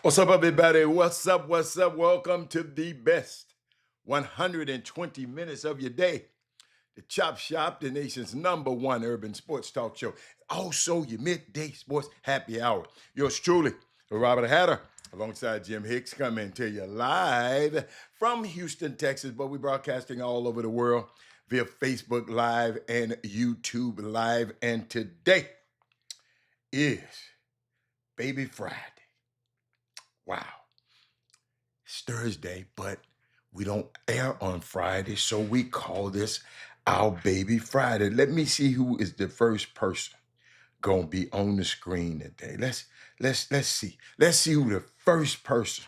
What's up, everybody? What's up? What's up? Welcome to the best 120 minutes of your day. The Chop Shop, the nation's #1 urban sports talk show. Also, your midday sports happy hour. Yours truly, Robert Hatter, alongside Jim Hicks, coming to you live from Houston, Texas. But we're broadcasting all over the world via Facebook Live and YouTube Live. And today is Baby Friday. Wow. It's Thursday, but we don't air on Friday, so we call this our Baby Friday. Let me see who is the first person gonna be on the screen today. Let's see. Let's see who the first person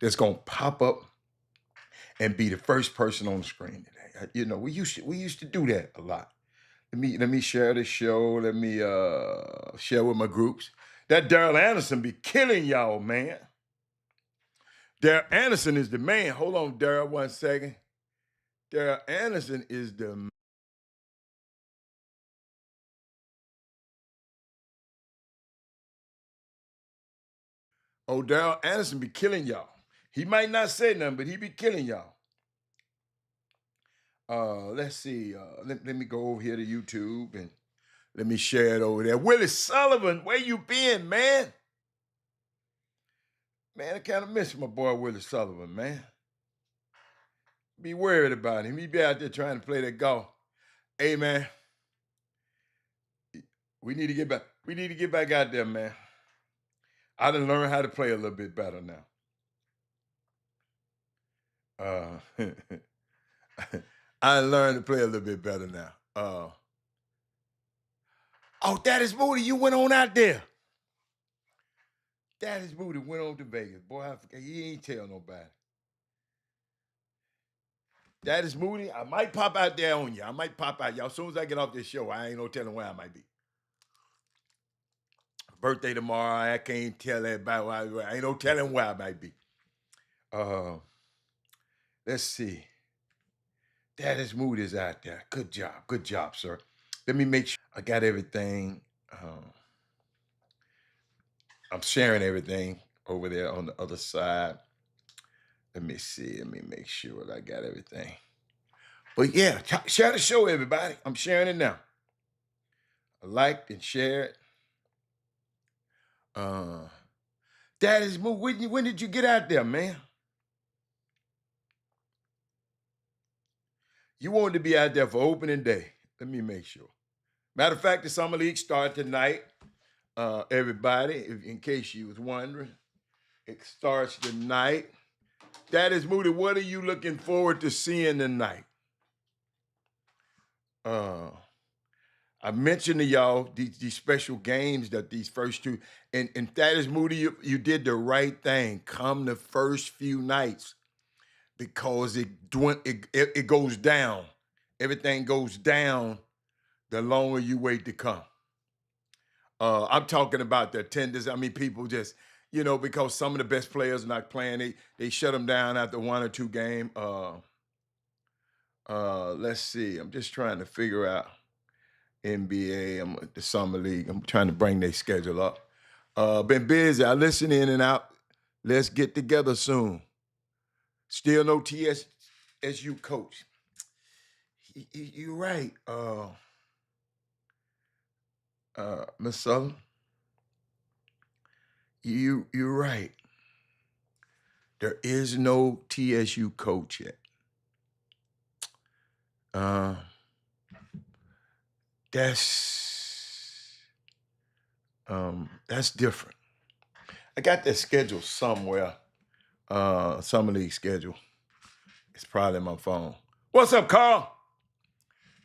that's gonna pop up and be the first person on the screen today. You know, we used to do that a lot. Let me share the show. Let me share with my groups. That Daryl Anderson be killing y'all, man. Daryl Anderson is the man. Hold on, Daryl, 1 second. Daryl Anderson is the Daryl Anderson be killing y'all. He might not say nothing, but he be killing y'all. Let's see. Let me go over here to YouTube and let me share it over there. Willie Sullivan, where you been, man? Man, I kind of miss my boy Willie Sullivan, man. Be worried about him. He be out there trying to play that golf. Hey, man, we need to get back. We need to get back out there, man. I done learned how to play a little bit better now. I learned to play a little bit better now. Oh, that is Moody. You went on out there. That is Moody went on to Vegas. Boy, I forget. He ain't tell nobody. That is Moody. I might pop out there on you. I might pop out. Y'all, as soon as I get off this show, I ain't no telling where I might be. Birthday tomorrow. I can't tell everybody where I ain't no telling where I might be. Let's see. That is Moody's out there. Good job. Good job, sir. Let me make sure I got everything. I'm sharing everything over there on the other side. Let me see. Let me make sure that I got everything. But yeah, share the show, everybody. I'm sharing it now. I liked and shared. That is Moo. When did you get out there, man? You wanted to be out there for opening day. Let me make sure. Matter of fact, the Summer League starts tonight. Everybody, in case you was wondering, it starts tonight. That is Moody. What are you looking forward to seeing tonight? I mentioned to y'all these special games that these first two, and that is Moody. You did the right thing. Come the first few nights because it goes down. Everything goes down the longer you wait to come. I'm talking about the attendance. I mean, people just, because some of the best players are not playing, they shut them down after 1 or 2 games. Let's see. I'm just trying to figure out NBA. I'm at the summer league. I'm trying to bring their schedule up. Been busy. I listen in and out. Let's get together soon. Still no TSU coach. You're right. Miss Sullivan. You're right. There is no TSU coach yet. That's different. I got that schedule somewhere. Summer league schedule. It's probably in my phone. What's up, Carl?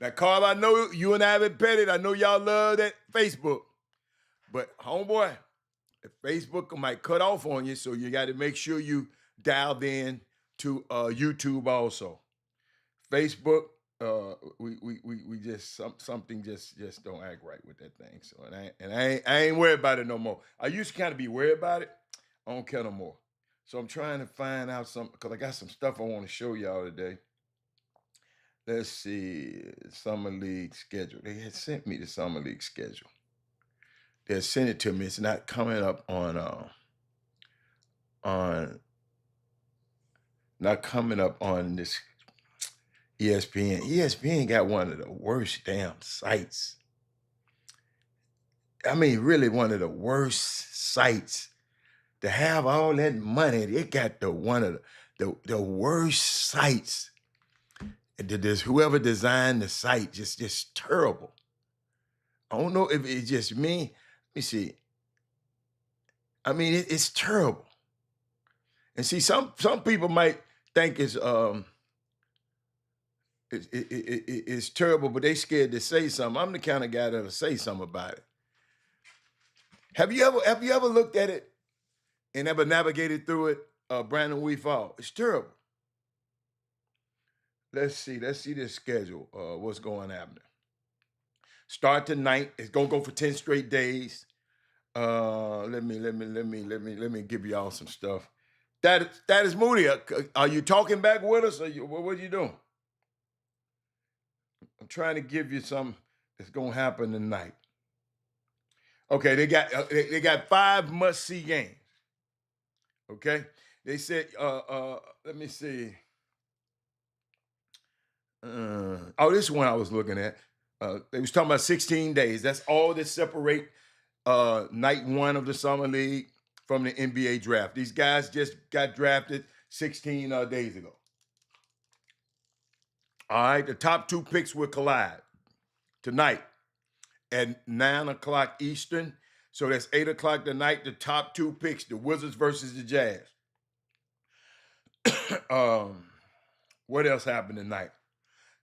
Now, Carl, I know you and I haven't petted. I know y'all love that Facebook. But homeboy, the Facebook might cut off on you, so you got to make sure you dialed in to YouTube also. Facebook, we just something just don't act right with that thing. So I ain't worried about it no more. I used to kind of be worried about it. I don't care no more. So I'm trying to find out something because I got some stuff I want to show y'all today. Let's see, summer league schedule. They had sent me the summer league schedule. They had sent it to me. It's not coming up on on not coming up on this ESPN. ESPN got one of the worst damn sites. I mean, really one of the worst sites to have all that money. It got one of the worst sites. There's whoever designed the site just terrible. I don't know if it's just me. Let me see. I mean, it's terrible. And see, some people might think it's terrible, but they scared to say something. I'm the kind of guy that'll say something about it. Have you ever looked at it and ever navigated through it, Brandon Weefall? It's terrible. Let's see this schedule. What's going on? Start tonight. It's gonna go for 10 straight days. Let me give y'all some stuff. That is Moody. Are you talking back with us? Or what are you doing? I'm trying to give you something that's gonna happen tonight. Okay, they got 5 must-see games. Okay, they said. Let me see. This one I was looking at. They was talking about 16 days. That's all that separate night 1 of the summer league from the NBA draft. These guys just got drafted 16 days ago. All right, the top 2 picks will collide tonight at 9 o'clock Eastern. So that's 8 o'clock tonight. The top 2 picks, the Wizards versus the Jazz. What else happened tonight?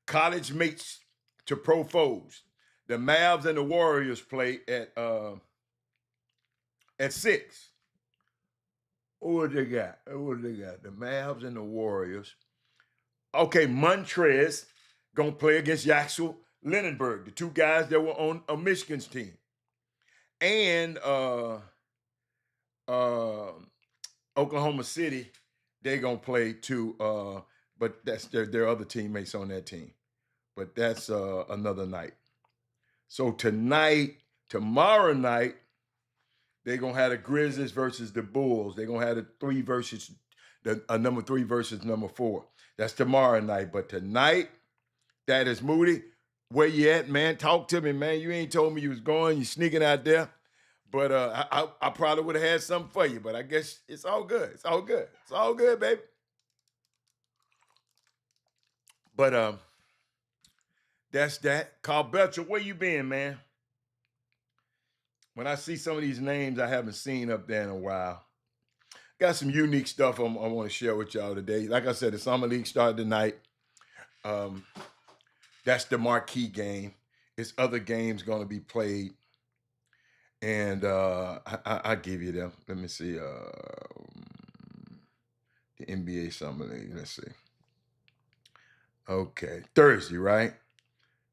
College mates to pro foes. The Mavs and the Warriors play at 6. What they got? The Mavs and the Warriors. Okay, Montrez gonna play against Yaxel Linenberg, the 2 guys that were on Michigan's team. And Oklahoma City, they gonna play too, but that's their other teammates on that team. But that's another night. So tomorrow night, they're gonna have the Grizzlies versus the Bulls. They're gonna have the number 3 versus number 4. That's tomorrow night. But tonight, that is Moody. Where you at, man? Talk to me, man. You ain't told me you was going. You sneaking out there. But I probably would have had something for you. But I guess it's all good. It's all good. It's all good, baby. But that's that. Carl Belcher, where you been, man? When I see some of these names I haven't seen up there in a while. Got some unique stuff I want to share with y'all today. Like I said, the Summer League started tonight. That's the marquee game. It's other games going to be played. And I give you them. Let me see. The NBA Summer League. Let's see. Okay. Thursday, right?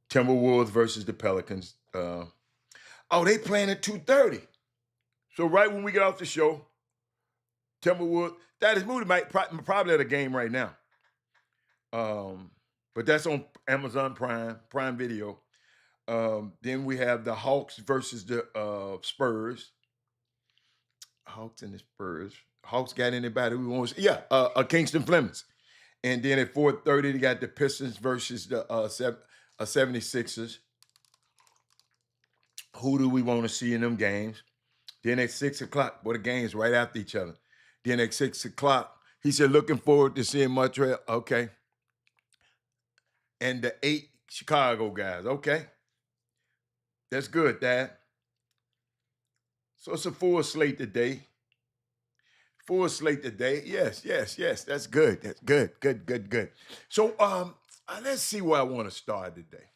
Timberwolves versus the Pelicans. They playing at 2:30. So right when we get off the show, Timberwolves, that is Moody might probably at a game right now. But that's on Amazon Prime Video. Then we have the Hawks versus the Spurs. Hawks and the Spurs. Hawks got anybody we want to see? Yeah, Kingston Flemings. And then at 4:30, they got the Pistons versus the 76ers. Who do we want to see in them games? Then at 6 o'clock, the games right after each other. Then at 6 o'clock, he said, looking forward to seeing Montreal. Okay. And the 8 Chicago guys. Okay. That's good, Dad. So it's a full slate today. Yes. That's good. That's good. So let's see where I want to start today.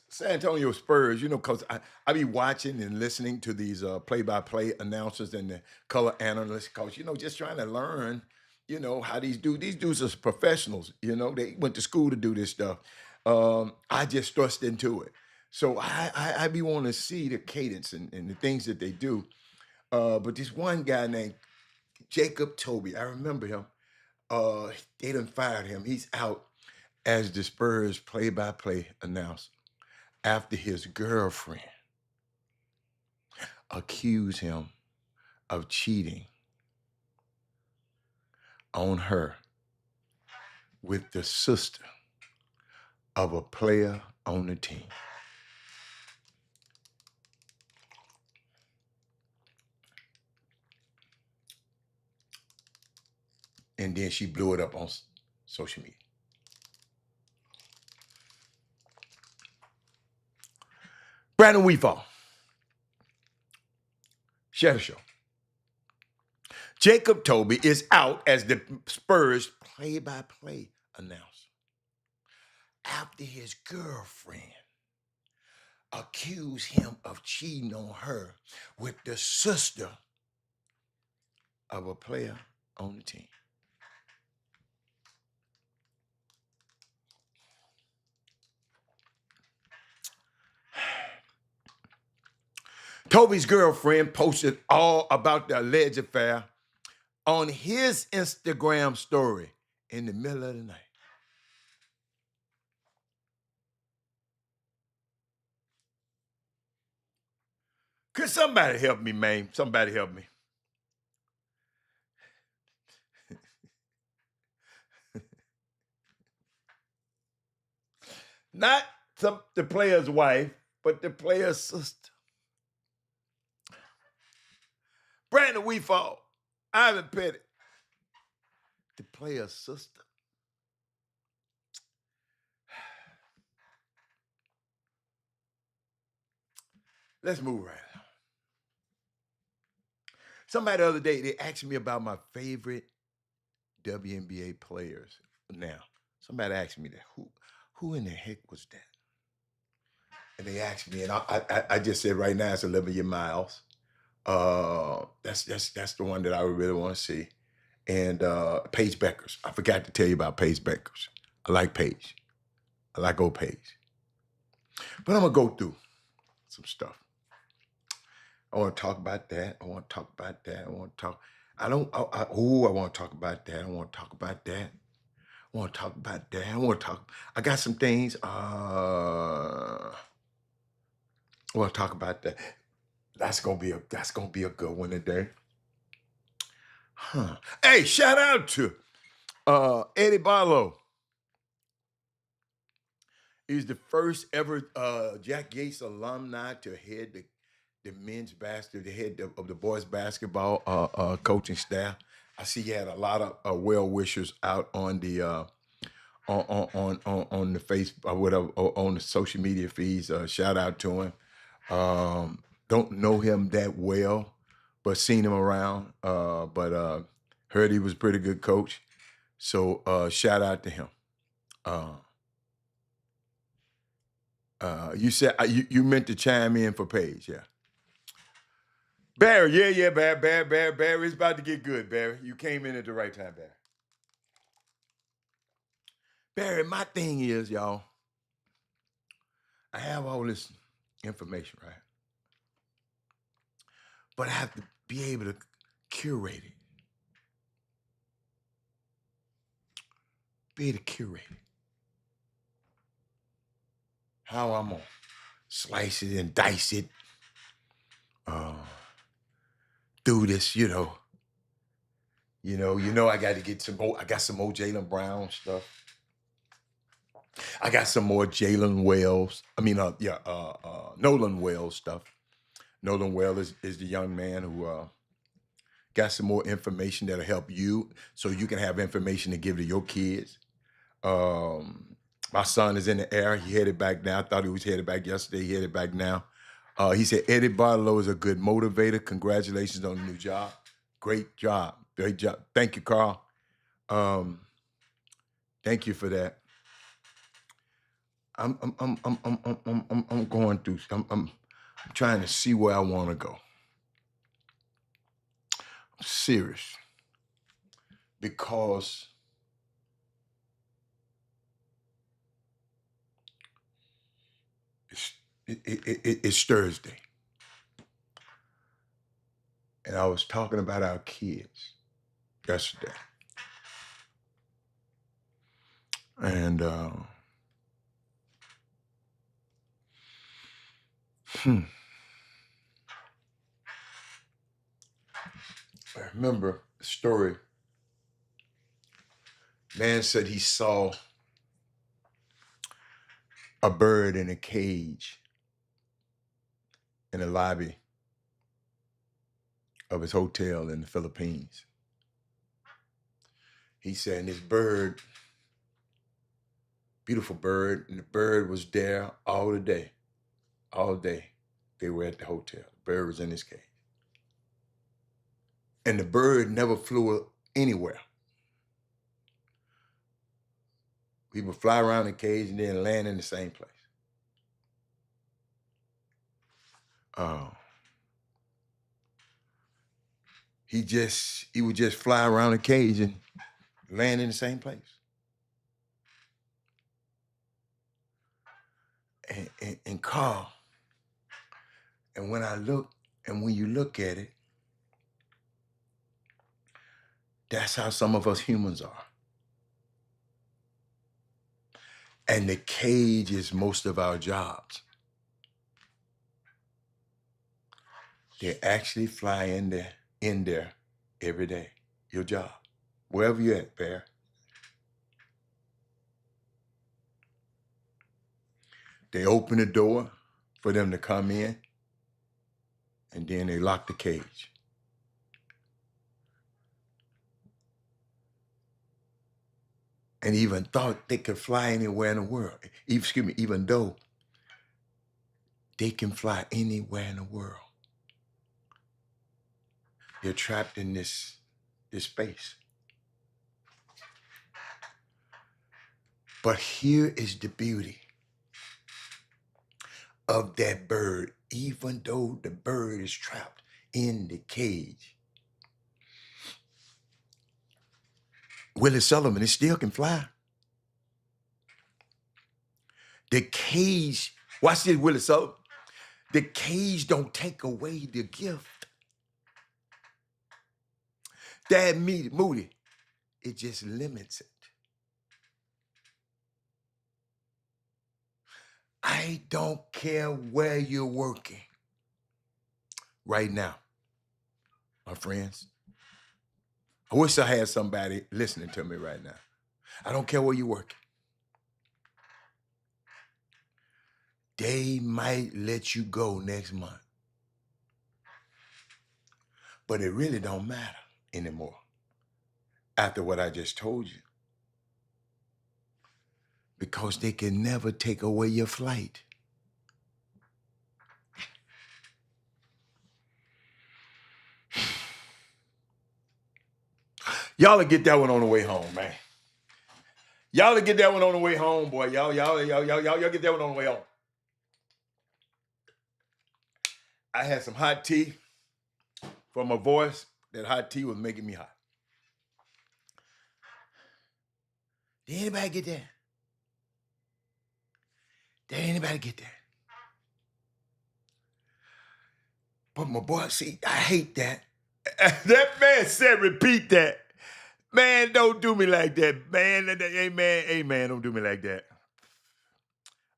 San Antonio Spurs, because I be watching and listening to these play-by-play announcers and the color analysts, because, just trying to learn, how these dudes are professionals, they went to school to do this stuff. I just thrust into it. So I be wanting to see the cadence and the things that they do. But this one guy named Jacob Toby, I remember him. They done fired him. He's out as the Spurs play-by-play announcer after his girlfriend accuse him of cheating on her with the sister of a player on the team. And then she blew it up on social media. Brandon Weefall, share the show. Jacob Toby is out as the Spurs play-by-play announcer after his girlfriend accused him of cheating on her with the sister of a player on the team. Toby's girlfriend posted all about the alleged affair on his Instagram story in the middle of the night. Could somebody help me, man? Somebody help me. Not the player's wife, but the player's sister. Brandon Weefall, Ivan Pettit, the player's sister. Let's move right on. Somebody the other day, they asked me about my favorite WNBA players. Now, somebody asked me that. Who in the heck was that? And they asked me, and I just said right now it's Olivia Miles. That's the one that I really want to see. And Paige Beckers. I forgot to tell you about Paige Beckers. I like Paige. I like old Paige. But I'm gonna go through some stuff. I want to talk about that. I want to talk about that. I want to talk. I want to talk about that. I want to talk about that. I want to talk about that. I want to talk. I got some things. I want to talk about that. That's gonna be a good one today. Huh. Hey, shout out to Eddie Barlow. He's the first ever Jack Yates alumni to head the men's basketball, the head of the boys basketball coaching staff. I see he had a lot of well wishers out on the on the Facebook, whatever, on the social media feeds. Shout out to him. Don't know him that well, but seen him around. But heard he was a pretty good coach. So shout out to him. You said you meant to chime in for Paige, yeah. Barry, yeah, Barry, it's about to get good, Barry. You came in at the right time, Barry. Barry, my thing is, y'all, I have all this information, right? But I have to be able to curate it. Be able to curate it. How I'm gonna slice it and dice it. Do this, you know, I got to get some more. I got some more Jaylen Brown stuff. I got some more Jalen Wells. Nolan Wells stuff. Nolan Wells is the young man who got some more information that'll help you, so you can have information to give to your kids. My son is in the air. He headed back now. I thought he was headed back yesterday. He headed back now. He said Eddie Barlow is a good motivator. Congratulations on the new job. Great job. Great job. Thank you, Carl. Thank you for that. I'm going through. I'm trying to see where I want to go. I'm serious because it's Thursday, and I was talking about our kids yesterday, and I remember a story. Man said he saw a bird in a cage in the lobby of his hotel in the Philippines. He said, and this bird, beautiful bird, and the bird was there all the day. All day they were at the hotel. The bird was in his cage. And the bird never flew anywhere. He would fly around the cage and then land in the same place. He would just fly around the cage and land in the same place. And Carl, and when you look at it, that's how some of us humans are. And the cage is most of our jobs. They actually fly in there every day. Your job, wherever you're at, Bear. They open the door for them to come in, and then they lock the cage. And even thought they could fly anywhere in the world. Even though they can fly anywhere in the world, they're trapped in this space. But here is the beauty of that bird. Even though the bird is trapped in the cage, Willie Sullivan, it still can fly. The cage, watch this, Willie Sullivan. The cage don't take away the gift. Dad Moody, it just limits it. I don't care where you're working right now, my friends. I wish I had somebody listening to me right now. I don't care where you're working. They might let you go next month. But it really don't matter anymore after what I just told you. Because they can never take away your flight. Y'all will get that one on the way home, man. Y'all will get that one on the way home, boy. Y'all get that one on the way home. I had some hot tea for my voice. That hot tea was making me hot. Did anybody get that? Did anybody get that? But my boy, see, I hate that. That man said, repeat that. Man, don't do me like that. Man, hey, man, don't do me like that.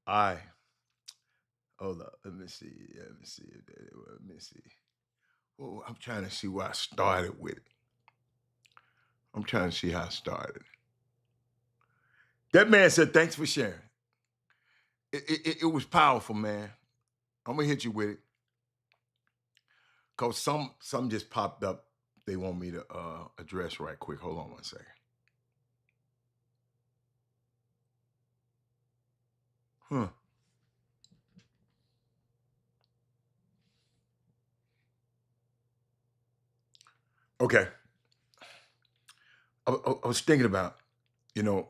All right. Hold up. Let me see. Oh, I'm trying to see where I started with it. I'm trying to see how I started. That man said, thanks for sharing. It was powerful, man. I'm going to hit you with it. Because some just popped up they want me to address right quick. Hold on one second. Okay. I was thinking about, I'm going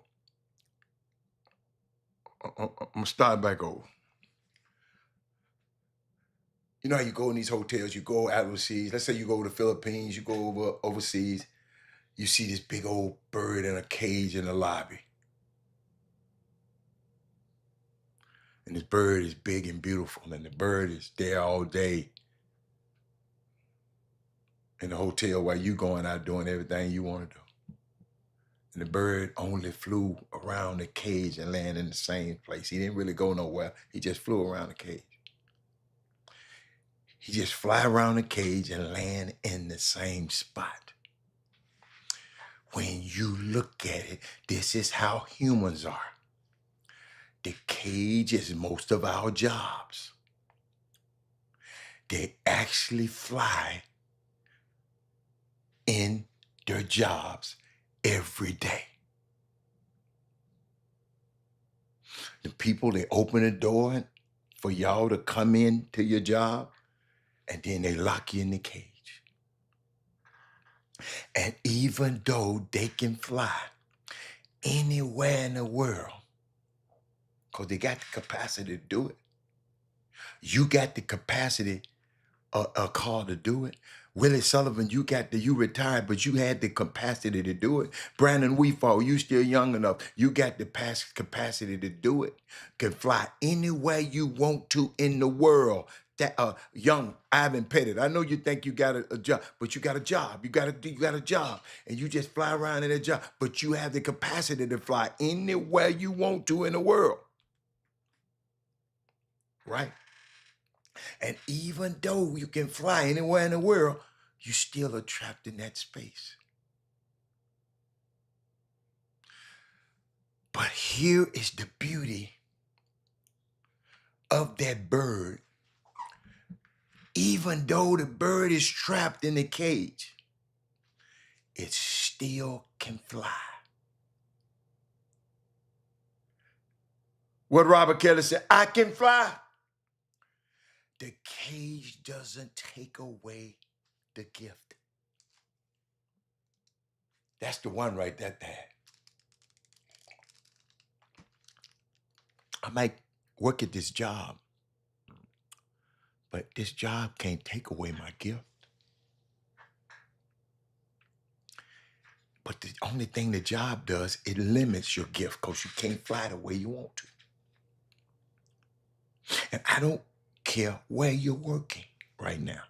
to start back over. You know how you go in these hotels, you go out overseas. Let's say you go to the Philippines, you go overseas. You see this big old bird in a cage in the lobby. And this bird is big and beautiful, and the bird is there all day in the hotel while you going out doing everything you want to do. And the bird only flew around the cage and landed in the same place. He didn't really go nowhere. He just flew around the cage. He just fly around the cage and land in the same spot. When you look at it, this is how humans are. The cage is most of our jobs. They actually fly in their jobs every day. The people, they open the door for y'all to come in to your job, and then they lock you in the cage. And even though they can fly anywhere in the world, because they got the capacity to do it, you got the capacity, call to do it. Willie Sullivan, you retired, but you had the capacity to do it. Brandon Weefall, you still young enough. You got the capacity to do it. Can fly anywhere you want to in the world. That young Ivan Pettit, I know you think you got a job, but you got a job. You got a job, and you just fly around in that job. But you have the capacity to fly anywhere you want to in the world, right? And even though you can fly anywhere in the world, you still are trapped in that space. But here is the beauty of that bird. Even though the bird is trapped in the cage, it still can fly. What Robert Kelly said, I can fly. The cage doesn't take away the gift. That's the one right there. I might work at this job, but this job can't take away my gift. But the only thing the job does, it limits your gift because you can't fly the way you want to. And I don't care where you're working right now.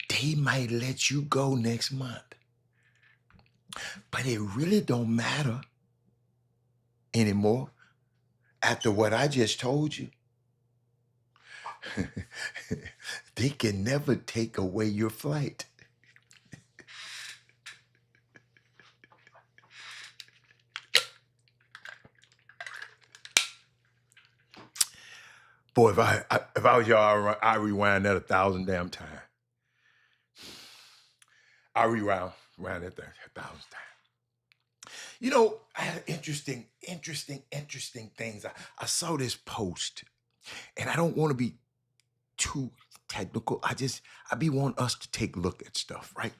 They might let you go next month. But it really don't matter anymore after what I just told you. They can never take away your flight. Boy, if I was y'all, I rewind that 1,000 damn times. I rewind that thing 1,000 times. You know, I had interesting things. I saw this post, and I don't want to be too technical. I be wanting us to take a look at stuff, right?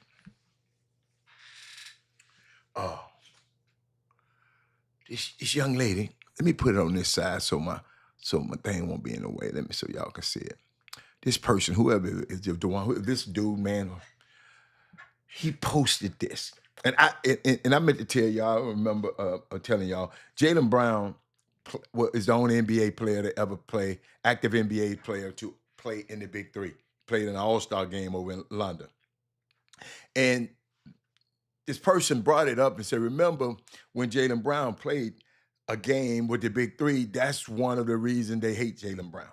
This young lady, let me put it on this side so my thing won't be in the way. Let me so y'all can see it. This person, whoever is the one, this dude, man, he posted this. And I meant to tell y'all, I remember telling y'all, Jaylen Brown is the only NBA player to ever play, active NBA player to play in the Big Three. Played in an All-Star game over in London. And this person brought it up and said, remember when Jaylen Brown played a game with the Big Three, that's one of the reasons they hate Jaylen Brown.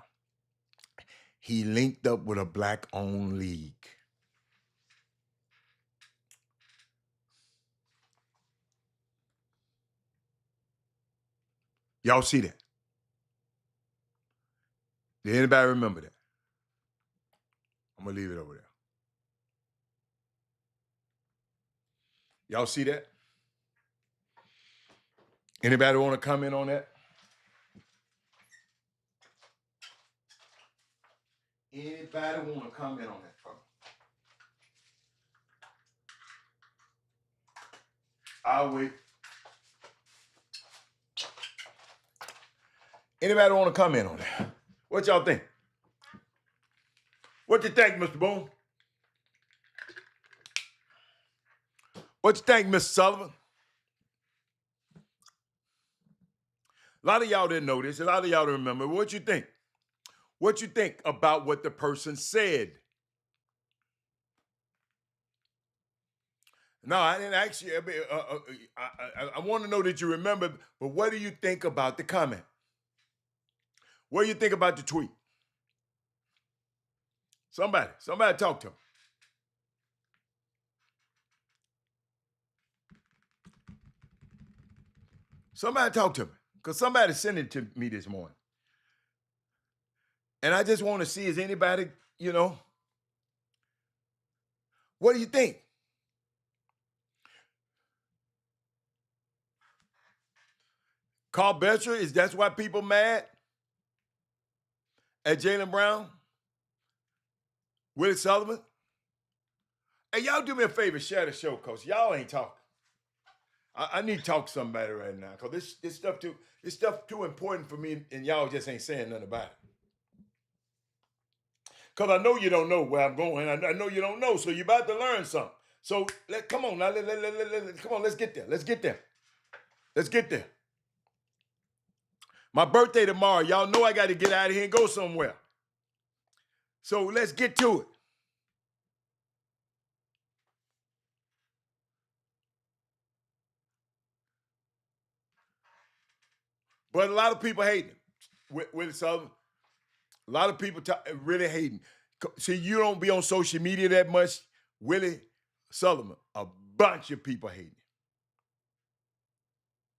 He linked up with a black-owned league. Y'all see that? Did anybody remember that? I'm going to leave it over there. Y'all see that? Anybody want to comment on that? Anybody want to comment on that for me? I'll wait. Anybody want to comment on that? What y'all think? What you think, Mr. Boone? What you think, Mr. Sullivan? A lot of y'all didn't know this. A lot of y'all don't remember. What you think? What you think about what the person said? No, I didn't ask you. I want to know that you remember, but what do you think about the comment? What do you think about the tweet? Somebody talk to him. Somebody talk to me. Because somebody sent it to me this morning. And I just want to see, is anybody, what do you think? Carl Belcher, that's why people mad at Jaylen Brown? Willie Sullivan? Hey, y'all do me a favor, share the show, Coach. Y'all ain't talking. I need to talk to somebody right now, because this stuff too important for me, and y'all just ain't saying nothing about it. Because I know you don't know where I'm going. I know you don't know, so you're about to learn something. So come on now, come on, let's get there. Let's get there. My birthday tomorrow. Y'all know I got to get out of here and go somewhere. So let's get to it. But a lot of people hating Willie Sullivan. A lot of people really hating. See, you don't be on social media that much. Willie Sullivan, a bunch of people hating.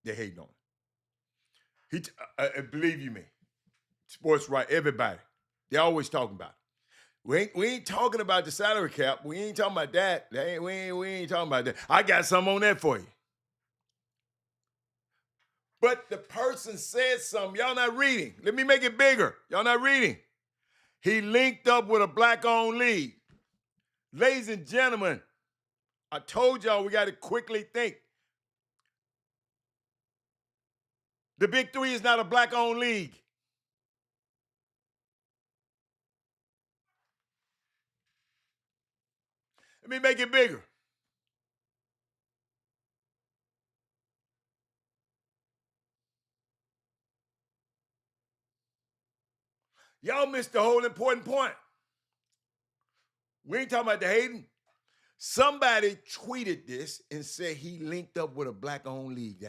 They hating on him. Believe you me, sports right, everybody. They always talking about it. We ain't talking about the salary cap. We ain't talking about that. We ain't talking about that. I got something on that for you. But the person said something. Y'all not reading. Let me make it bigger. Y'all not reading. He linked up with a black-owned league. Ladies and gentlemen, I told y'all we got to quickly think. The Big Three is not a black-owned league. Let me make it bigger. Y'all missed the whole important point. We ain't talking about the hating. Somebody tweeted this and said he linked up with a black-owned league.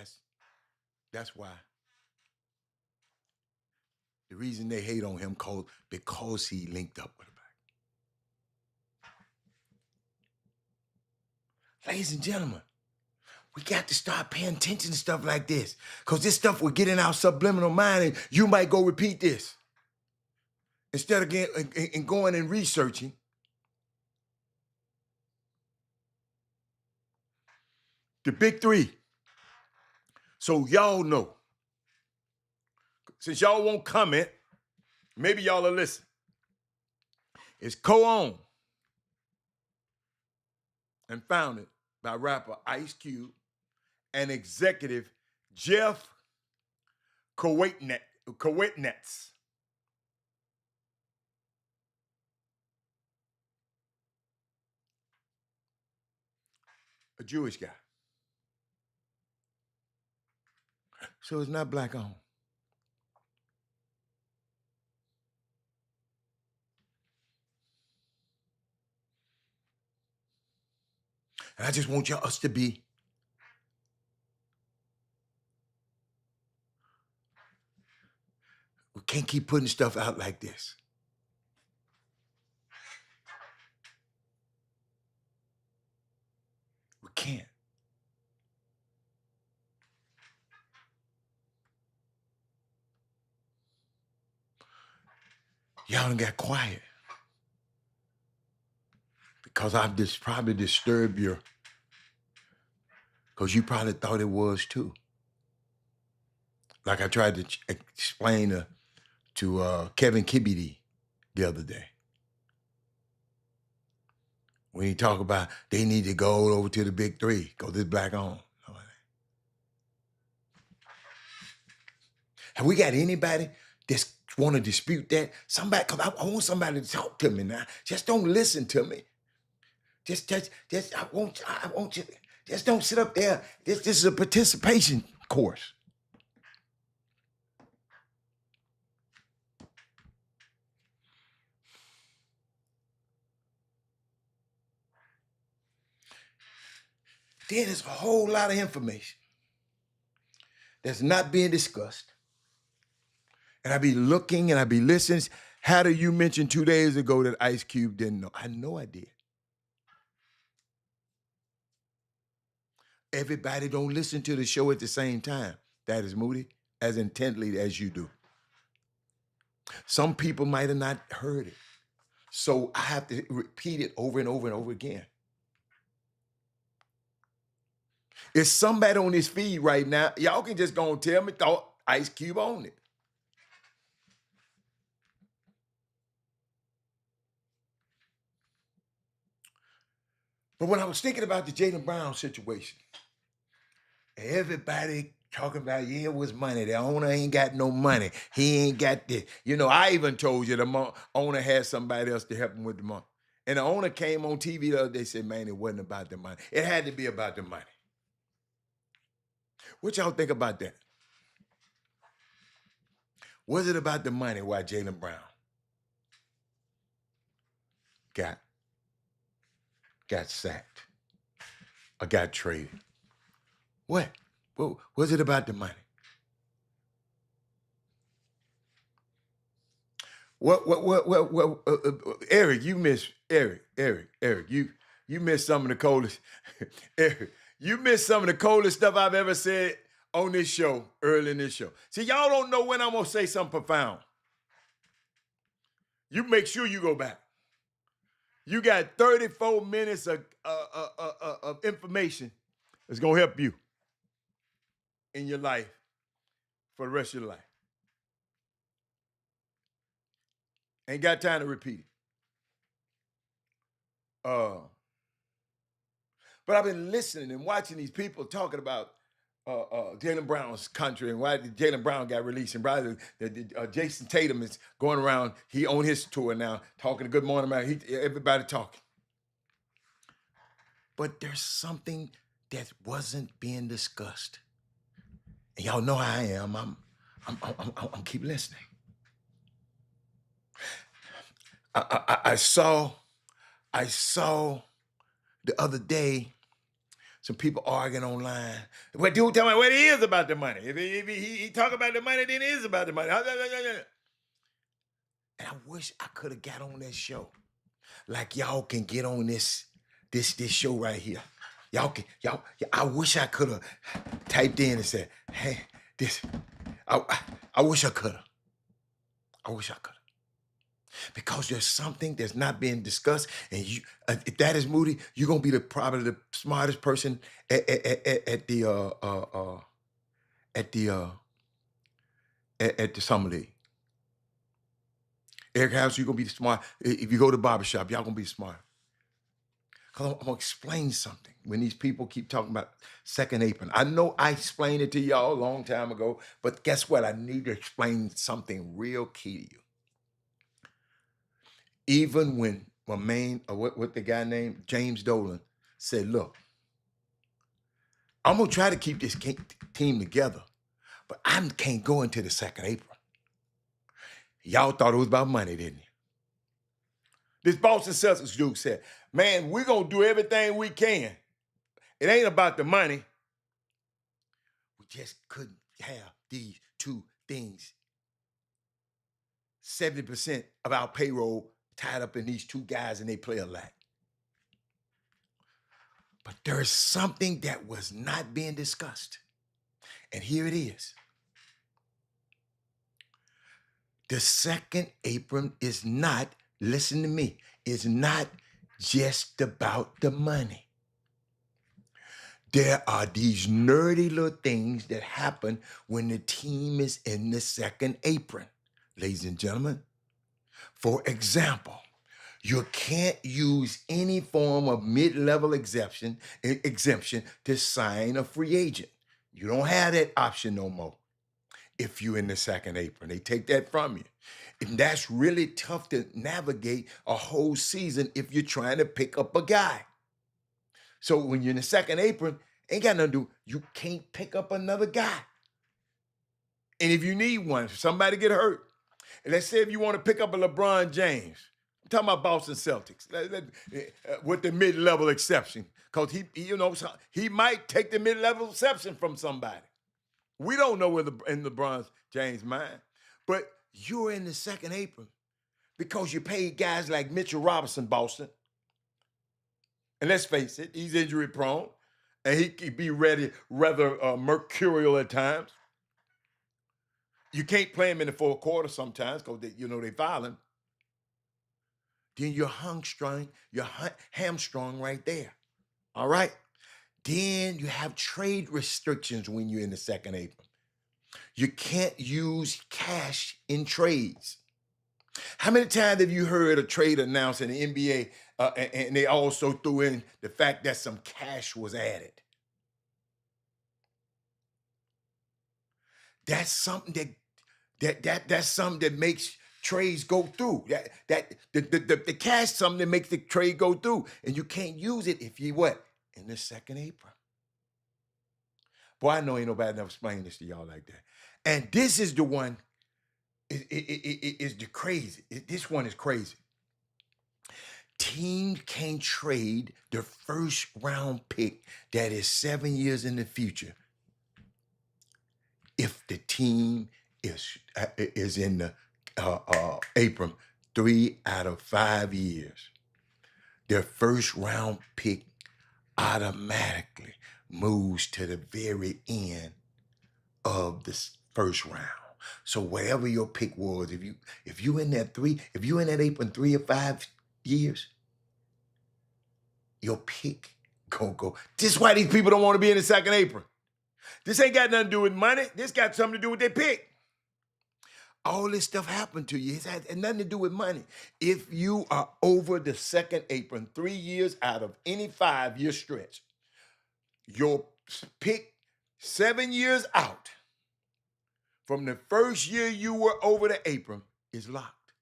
That's why. The reason they hate on him because he linked up with a black. Ladies and gentlemen, we got to start paying attention to stuff like this, because this stuff will get in our subliminal mind, and you might go repeat this instead of going and researching. The Big Three. So y'all know. Since y'all won't comment, maybe y'all will listen. It's co-owned and founded by rapper Ice Cube and executive Jeff Kowitnetz. A Jewish guy. So it's not black owned. And I just want us to be we can't keep putting stuff out like this. We can't. Y'all done got quiet because I've probably disturbed your, because you probably thought it was too. Like I tried to explain to Kevin Kibidi the other day. When he talk about they need to go over to the Big Three, because it's black owned. Have we got anybody that's want to dispute that? Somebody, because I want somebody to talk to me now. Just don't listen to me. Just I want you. Just don't sit up there. This is a participation course. Then there's a whole lot of information that's not being discussed. And I be looking and I be listening. How do you mention 2 days ago that Ice Cube didn't know? I know I did. Everybody don't listen to the show at the same time. That is Moody, as intently as you do. Some people might have not heard it. So I have to repeat it over and over and over again. If somebody on this feed right now, y'all can just go and tell me, thought Ice Cube on it. But when I was thinking about the Jaylen Brown situation, everybody talking about, yeah, it was money. The owner ain't got no money. He ain't got this. You know, I even told you the owner had somebody else to help him with the money. And the owner came on TV the other day and said, man, it wasn't about the money. It had to be about the money. What y'all think about that? Was it about the money why Jaylen Brown got sacked or got traded? What? Was it about the money? What, Eric, you missed, Eric, you missed some of the coldest, Eric, you missed some of the coldest stuff I've ever said on this show, early in this show. See, y'all don't know when I'm going to say something profound. You make sure you go back. You got 34 minutes of information that's going to help you in your life for the rest of your life. Ain't got time to repeat it. But I've been listening and watching these people talking about Jaylen Brown's country and why Jaylen Brown got released. And brother, Jason Tatum is going around. He on his tour now, talking to Good Morning Man. Everybody talking. But there's something that wasn't being discussed. And y'all know how I am. I'm keep listening. I saw the other day some people arguing online. Well, dude, tell me what he is about the money. If he talk about the money, then it is about the money. And I wish I could have got on that show. Like y'all can get on this show right here. I wish I could have typed in and said, hey, I wish I could have. I wish I could have. Because there's something that's not being discussed, and you, if that is Moody, you're gonna be probably the smartest person at the summer league. Eric House, you're gonna be smart. If you go to the barbershop, y'all gonna be smart. Because I'm gonna explain something when these people keep talking about second apron. I know I explained it to y'all a long time ago, but guess what? I need to explain something real key to you. Even when my main, or what the guy named James Dolan said, look, I'm gonna try to keep this team together, but I can't go into the second apron. Y'all thought it was about money, didn't you? This Boston Celtics dude said, man, we're gonna do everything we can. It ain't about the money. We just couldn't have these two things. 70% of our payroll tied up in these two guys and they play a lot. But there's something that was not being discussed. And here it is. The second apron is not, listen to me, it's not just about the money. There are these nerdy little things that happen when the team is in the second apron. Ladies and gentlemen, for example, you can't use any form of mid-level exemption to sign a free agent. You don't have that option no more if you're in the second apron. They take that from you. And that's really tough to navigate a whole season if you're trying to pick up a guy. So when you're in the second apron, ain't got nothing to do, you can't pick up another guy. And if you need one, if somebody get hurt, and let's say if you want to pick up a LeBron James, I'm talking about Boston Celtics, with the mid-level exception, because he might take the mid-level exception from somebody. We don't know where in LeBron James' mind, but you're in the second apron. because you paid guys like Mitchell Robinson, Boston. And let's face it, he's injury prone, and he can be rather mercurial at times. You can't play him in the fourth quarter sometimes because they foul him. Then you're hamstrung right there. All right. Then you have trade restrictions when you're in the second apron. You can't use cash in trades. How many times have you heard a trade announced in the NBA and they also threw in the fact that some cash was added? That's something that's something that makes trades go through. The cash something that makes the trade go through, and you can't use it if you what in the second apron. Boy, I know ain't nobody never explained this to y'all like that. And this is the one. Is the crazy. This one is crazy. Teams can't trade the first round pick that is 7 years in the future if the team is in the apron 3 out of 5 years. Their first round pick automatically moves to the very end of the first round. So whatever your pick was, if you in that apron 3 or 5 years, your pick gonna go. This is why these people don't want to be in the second apron. This ain't got nothing to do with money. This got something to do with their pick. All this stuff happened to you. It has nothing to do with money. If you are over the second apron 3 years out of any 5-year stretch, your pick 7 years out from the first year you were over the apron is locked.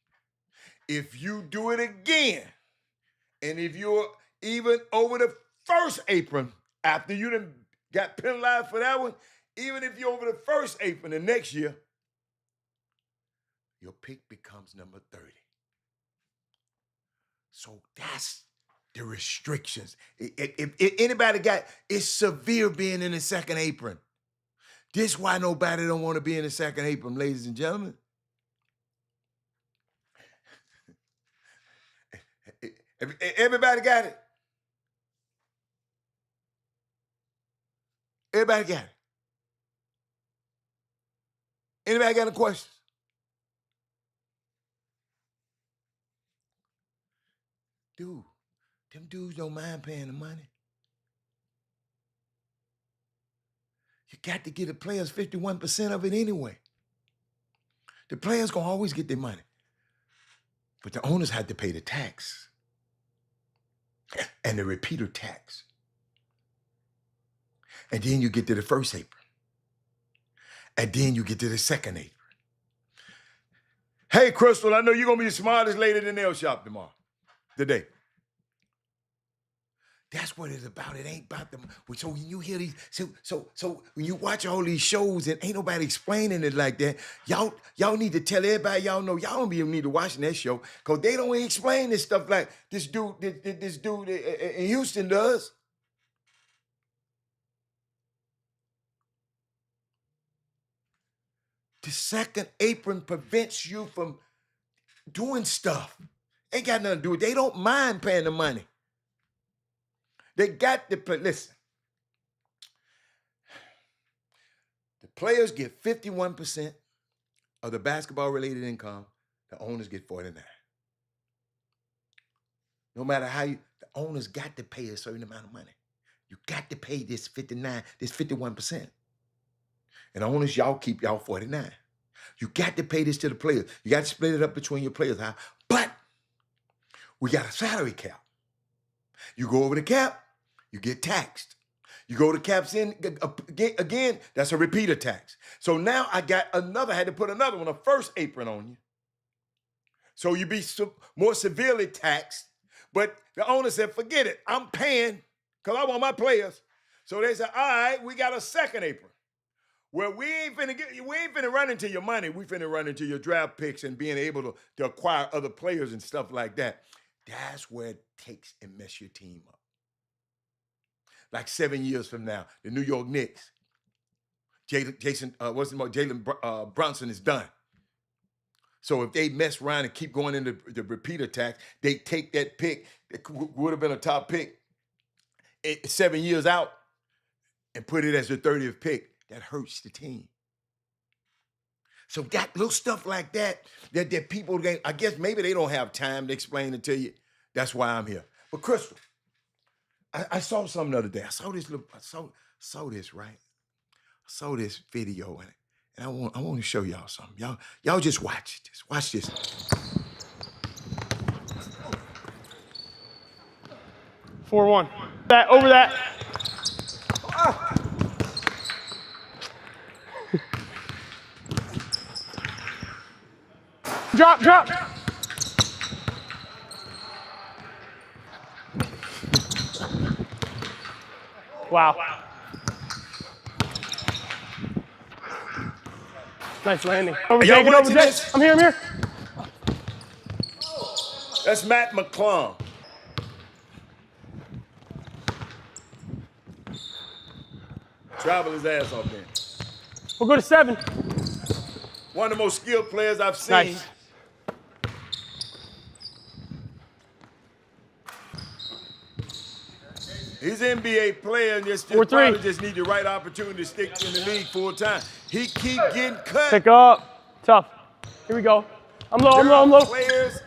If you do it again, and if you're even over the first apron after you done got penalized for that one, even if you're over the first apron the next year, your pick becomes number 30. So that's the restrictions. If anybody it's severe being in the second apron. This why nobody don't want to be in the second apron, ladies and gentlemen. Everybody got it? Everybody got it? Anybody got any questions? Dude, them dudes don't mind paying the money. You got to give the players 51% of it anyway. The players gonna always get their money. But the owners had to pay the tax and the repeater tax. And then you get to the first apron. And then you get to the second apron. Hey, Crystal, I know you're gonna be the smartest lady in the nail shop today. That's what it's about. It ain't about them. So when you hear these, so when you watch all these shows and ain't nobody explaining it like that, y'all need to tell everybody y'all know y'all don't even need to watch that show because they don't explain this stuff like this dude in Houston does. The second apron prevents you from doing stuff. Ain't got nothing to do with it. They don't mind paying the money. They got to play. Listen, the players get 51% of the basketball-related income. The owners get 49%. No matter how the owners got to pay a certain amount of money. You got to pay this 51%. And the owners, y'all keep y'all 49%. You got to pay this to the players. You got to split it up between your players. But we got a salary cap. You go over the cap, you get taxed. You go to caps in again, that's a repeater tax. So now I had to put another one, a first apron on you. So you be more severely taxed. But the owner said, forget it. I'm paying because I want my players. So they said, all right, we got a second apron. Well, we ain't finna run into your money. We finna run into your draft picks and being able to acquire other players and stuff like that. That's where it takes and mess your team up. Like 7 years from now, the New York Knicks, Jalen Brunson is done. So if they mess around and keep going into the repeat attacks, they take that pick that would have been a top pick 7 years out and put it as the 30th pick. That hurts the team. So that little stuff like that people, I guess maybe they don't have time to explain it to you. That's why I'm here. But Crystal, I saw something the other day. I saw this right? I saw this video in it. And I want to show y'all something. Y'all just watch this. Watch this. 4-1. That over that. Drop. Wow. Nice landing. Over, Y'all take it over, watching this? I'm here. That's Matt McClung. Travel his ass off there. We'll go to 7. One of the most skilled players I've seen. Nice. He's an NBA player and just 4-3. probably just need the right opportunity to stick in the league full time. He keep getting cut. Pick up. Tough. Here we go. I'm low. Players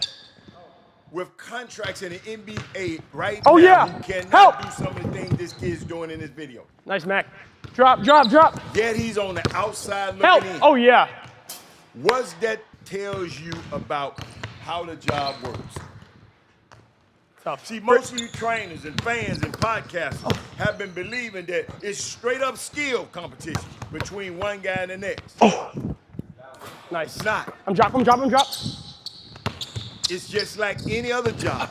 with contracts in the NBA right Oh, now yeah. who cannot Help. do some of the things this kid's doing in this video. Nice, Mac. Drop. Yet he's on the outside Help. looking in. Oh, yeah. What that tells you about how the job works. Tough. See, most of you trainers and fans and podcasters have been believing that it's straight up skill competition between one guy and the next. Oh. Nice. It's not. I'm drop. It's just like any other job.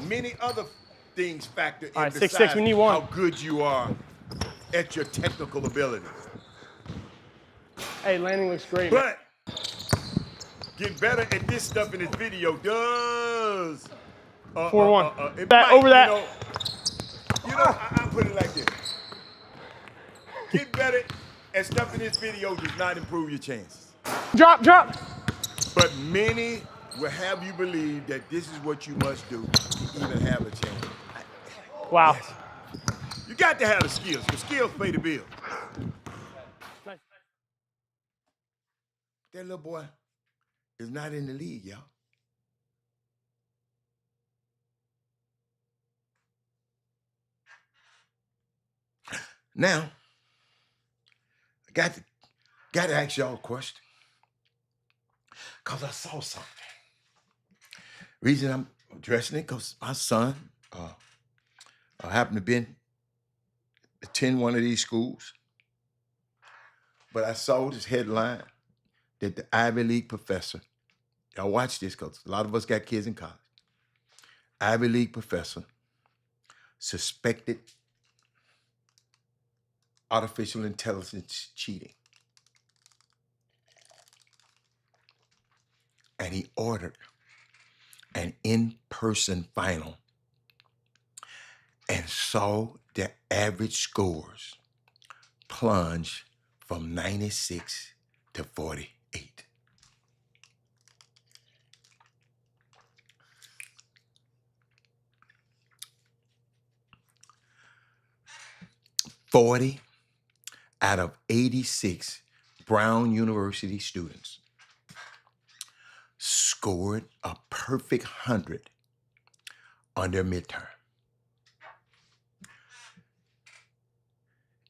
Many other things factor in All right, besides 6-6, we need one. how good you are at your technical abilities. Hey, landing looks great, man. But get better at this stuff in this video does. 4-1. That over that. I put it like this. Get better at stuff in this video does not improve your chances. Drop. But many will have you believe that this is what you must do to even have a chance. Wow. Yes. You got to have the skills. The skills pay the bill. Nice. That little boy is not in the league, y'all. Now, I got to ask y'all a question. Because I saw something. Reason I'm addressing it, because my son happened to attend one of these schools. But I saw this headline that the Ivy League professor, y'all watch this because a lot of us got kids in college. Ivy League professor suspected artificial intelligence cheating. And he ordered an in-person final and saw the average scores plunge from 96 to 48. "40 out of 86 Brown University students scored a perfect 100 on their midterm.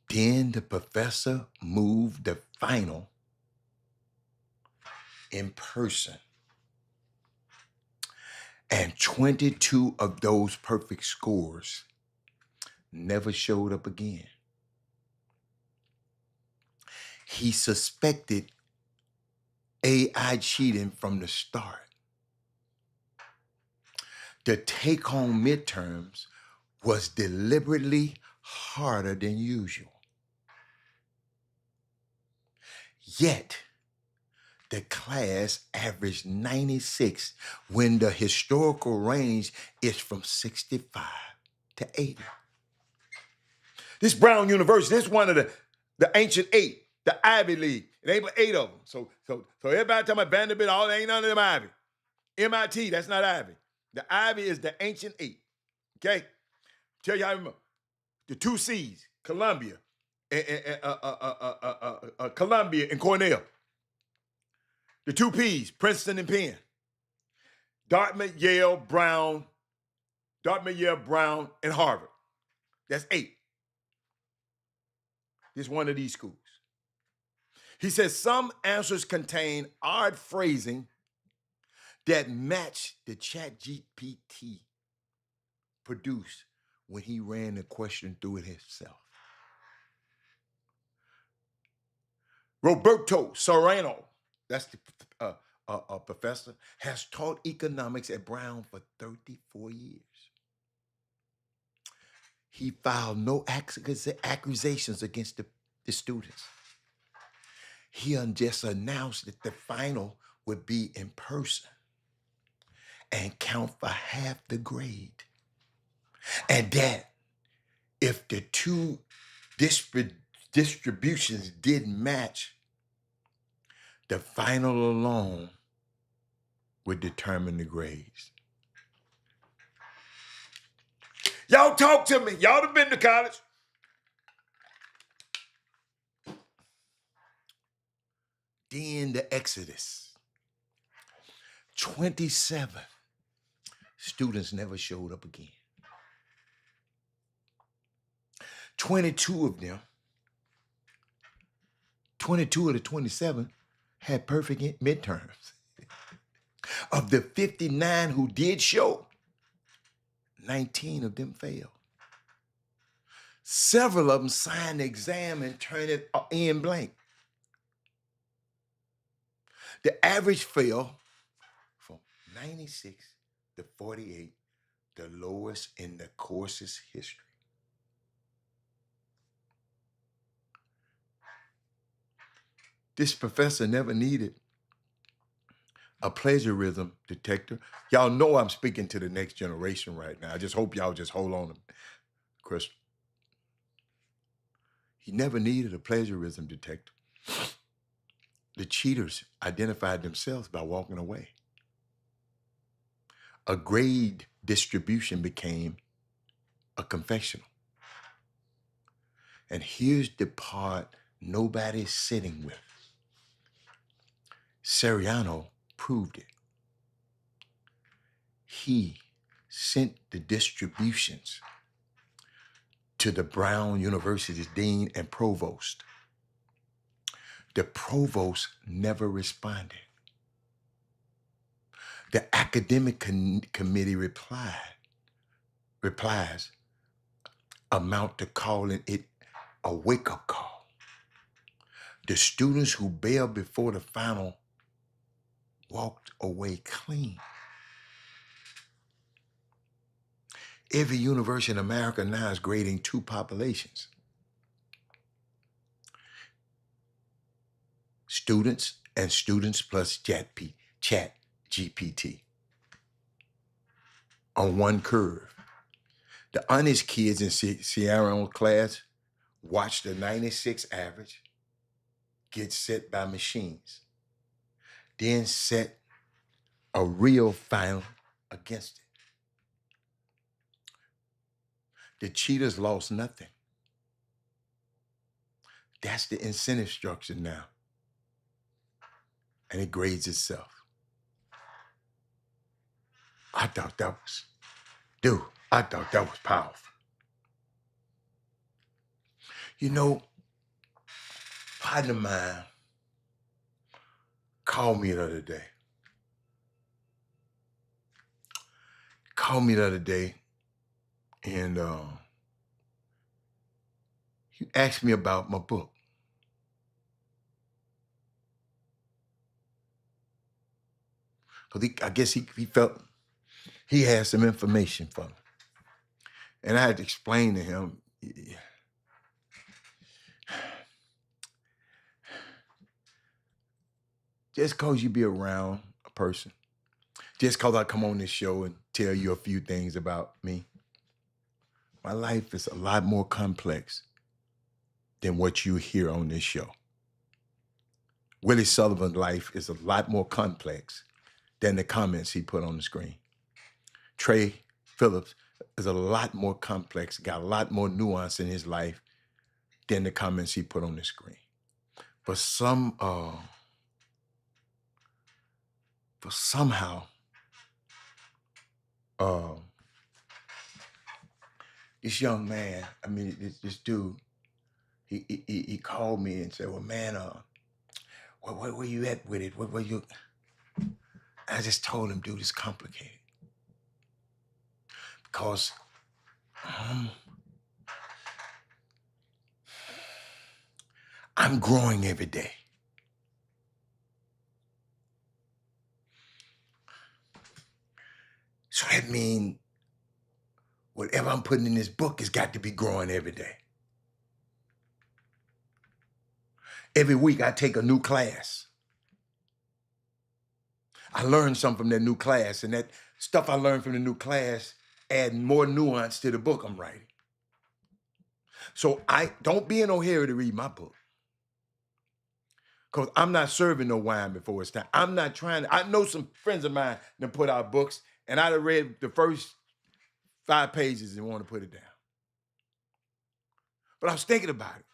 Then the professor moved the final in person. And 22 of those perfect scores never showed up again. He suspected AI cheating from the start. The take-home midterms was deliberately harder than usual. Yet, the class averaged 96 when the historical range is from 65 to 80. This Brown University, this is one of the ancient 8. The Ivy League. It ain't but 8 of them. So everybody talking about Vanderbilt, all ain't none of them Ivy. MIT, that's not Ivy. The Ivy is the ancient 8. Okay? Tell you how I remember. The 2 C's, Columbia, Columbia and Cornell. The 2 P's, Princeton and Penn. Dartmouth, Yale, Brown, and Harvard. That's 8. It's one of these schools. He says some answers contain odd phrasing that match the ChatGPT produced when he ran the question through it himself. Roberto Serrano, that's the professor, has taught economics at Brown for 34 years. He filed no accusations against the students. He just announced that the final would be in person and count for half the grade. And that if the 2 distributions didn't match, the final alone would determine the grades. Y'all talk to me. Y'all have been to college. Then the Exodus. 27 students never showed up again. 22 of them, 22 of the 27 had perfect midterms. Of the 59 who did show, 19 of them failed. Several of them signed the exam and turned it in blank. The average fell from 96 to 48, the lowest in the course's history. This professor never needed a plagiarism detector. Y'all know I'm speaking to the next generation right now. I just hope y'all just hold on to Chris. He never needed a plagiarism detector. The cheaters identified themselves by walking away. A grade distribution became a confessional. And here's the part nobody's sitting with. Seriano proved it. He sent the distributions to the Brown University's dean and provost. The provost never responded. The academic committee replies amount to calling it a wake-up call. The students who bailed before the final walked away clean. Every university in America now is grading 2 populations. Students and students plus chat GPT on one curve. The honest kids in Sierra class watch the 96 average get set by machines, then set a real final against it. The cheaters lost nothing. That's the incentive structure now. And it grades itself. I thought that was powerful. You know, a partner of mine called me the other day. And he asked me about my book. Because I guess he felt he had some information for me. And I had to explain to him, just because you be around a person, just because I come on this show and tell you a few things about me, my life is a lot more complex than what you hear on this show. Willie Sullivan's life is a lot more complex than the comments he put on the screen. Trey Phillips is a lot more complex, got a lot more nuance in his life than the comments he put on the screen. But somehow, this young man, this dude, he called me and said, "Well, man, where you at with it? Where you?" I just told him, dude, it's complicated because I'm growing every day. So that means whatever I'm putting in this book has got to be growing every day. Every week I take a new class. I learn something from that new class, and that stuff I learned from the new class add more nuance to the book I'm writing. So I don't be in no hurry to read my book, because I'm not serving no wine before it's time. I'm not trying to, I know some friends of mine that put out books, and I'd have read the first 5 pages and want to put it down. But I was thinking about it.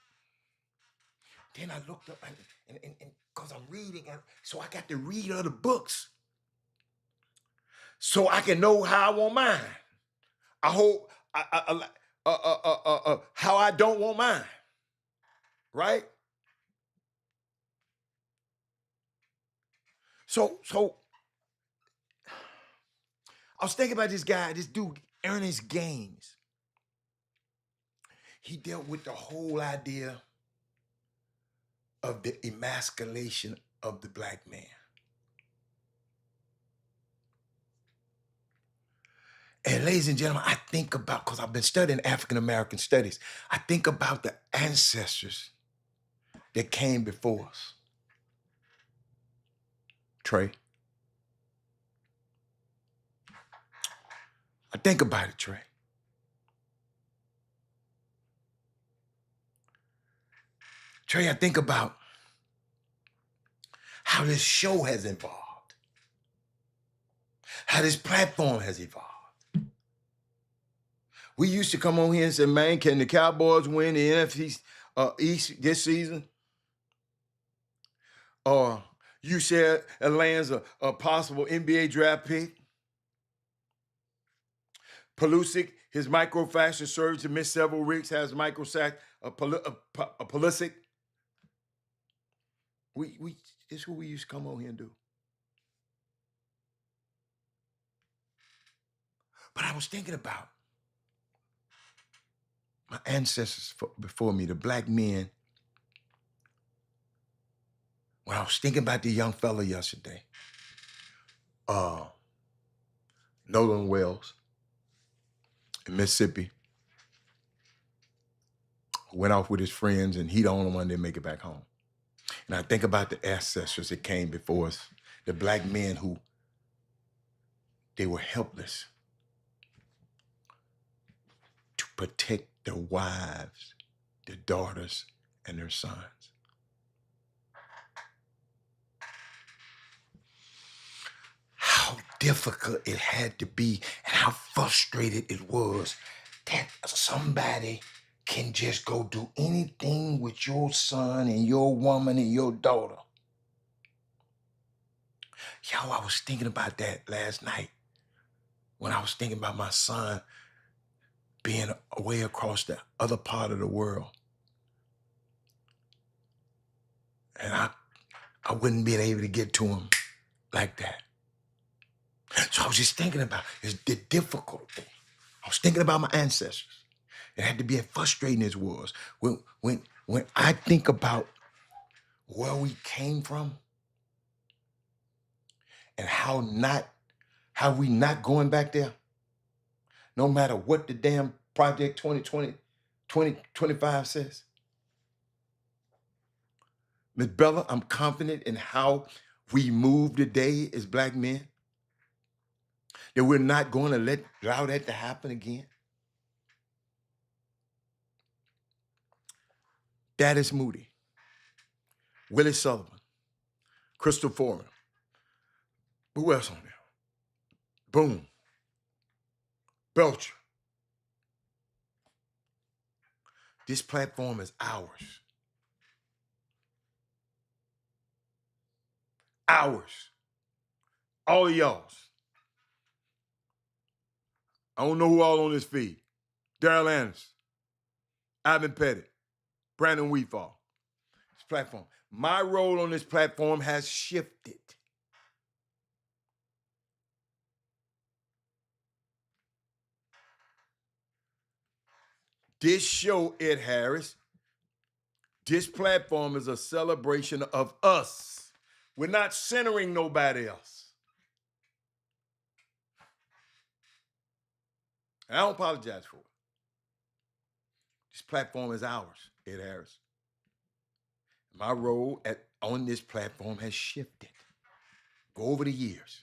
Then I looked up, and because I'm reading, so I got to read other books so I can know how I want mine. I hope how I don't want mine, right? So I was thinking about this guy, this dude, Ernest Gaines. He dealt with the whole idea of the emasculation of the black man. And ladies and gentlemen, I think about, because I've been studying African American studies, I think about the ancestors that came before us. Trey. I think about it, Trey. Trey, I think about how this show has evolved, how this platform has evolved. We used to come on here and say, man, can the Cowboys win the NFC East this season? Or you said Atlanta's a possible NBA draft pick. Pulisic, his microfracture surgery, missed several weeks, has microsac, Pulisic. This is what we used to come on here and do. But I was thinking about my ancestors before me, the black men. When I was thinking about the young fella yesterday, Nolan Wells in Mississippi, who went off with his friends, and he the only one that didn't make it back home. And I think about the ancestors that came before us, the black men who, they were helpless to protect their wives, their daughters, and their sons. How difficult it had to be and how frustrated it was that somebody can just go do anything with your son and your woman and your daughter. Yo, I was thinking about that last night when I was thinking about my son being away across the other part of the world. And I wouldn't be able to get to him like that. So I was just thinking about the difficulty. I was thinking about my ancestors. It had to be as frustrating as it was. When I think about where we came from and how we not going back there, no matter what the damn Project 2020, 2025 says. Ms. Bella, I'm confident in how we move today as black men, that we're not going to allow that to happen again. That is Moody, Willie Sullivan, Crystal Foreman. Who else on there? Boom. Belcher. This platform is ours. Ours. All of y'all's. I don't know who all on this feed. Daryl Anderson, Ivan Pettit, Brandon Wheatfall. This platform. My role on this platform has shifted. This show, Ed Harris, this platform is a celebration of us. We're not centering nobody else. And I don't apologize for it. This platform is ours, Ed Harris. My role on this platform has shifted over the years.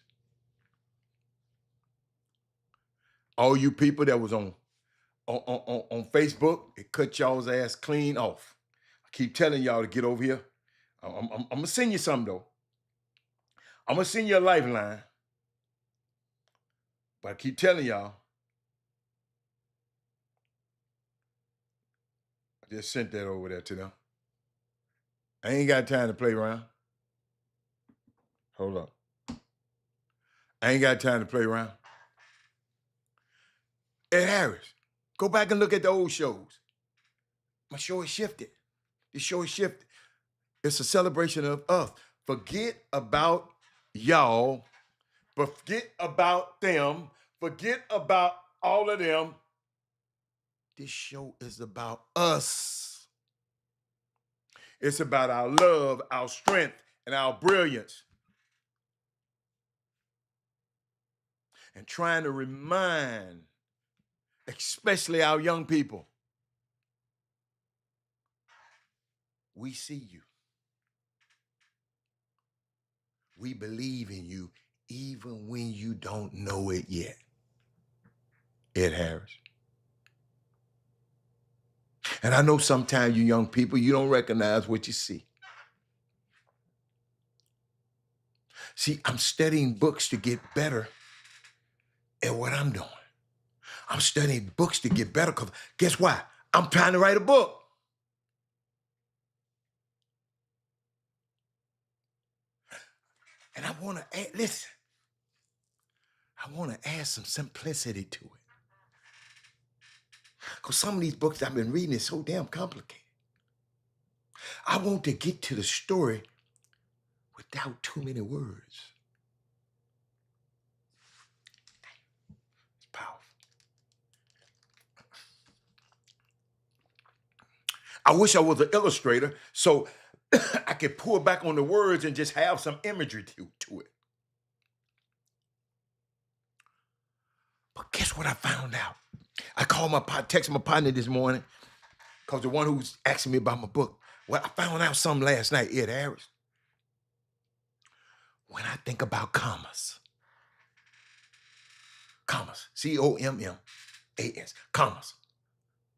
All you people that was on Facebook, it cut y'all's ass clean off. I keep telling y'all to get over here. I'm going to send you something, though. I'm going to send you a lifeline. But I keep telling y'all, I just sent that over there to them. I ain't got time to play around. Hold up. I ain't got time to play around. Ed Harris, go back and look at the old shows. My show has shifted. This show has shifted. It's a celebration of us. Forget about y'all, but forget about them. Forget about all of them. This show is about us. It's about our love, our strength, and our brilliance. And trying to remind, especially our young people, we see you. We believe in you even when you don't know it yet. Ed Harris. And I know sometimes you young people, you don't recognize what you see. See, I'm studying books to get better at what I'm doing. I'm studying books to get better because guess what? I'm trying to write a book. And I want to add, listen, I want to add some simplicity to it. Because some of these books I've been reading is so damn complicated. I want to get to the story without too many words. It's powerful. I wish I was an illustrator so I could pull back on the words and just have some imagery to it. But guess what I found out? I texted my partner this morning because the one who's asking me about my book. Well, I found out something last night, Ed Harris. When I think about commas, C-O-M-M-A-S, commas.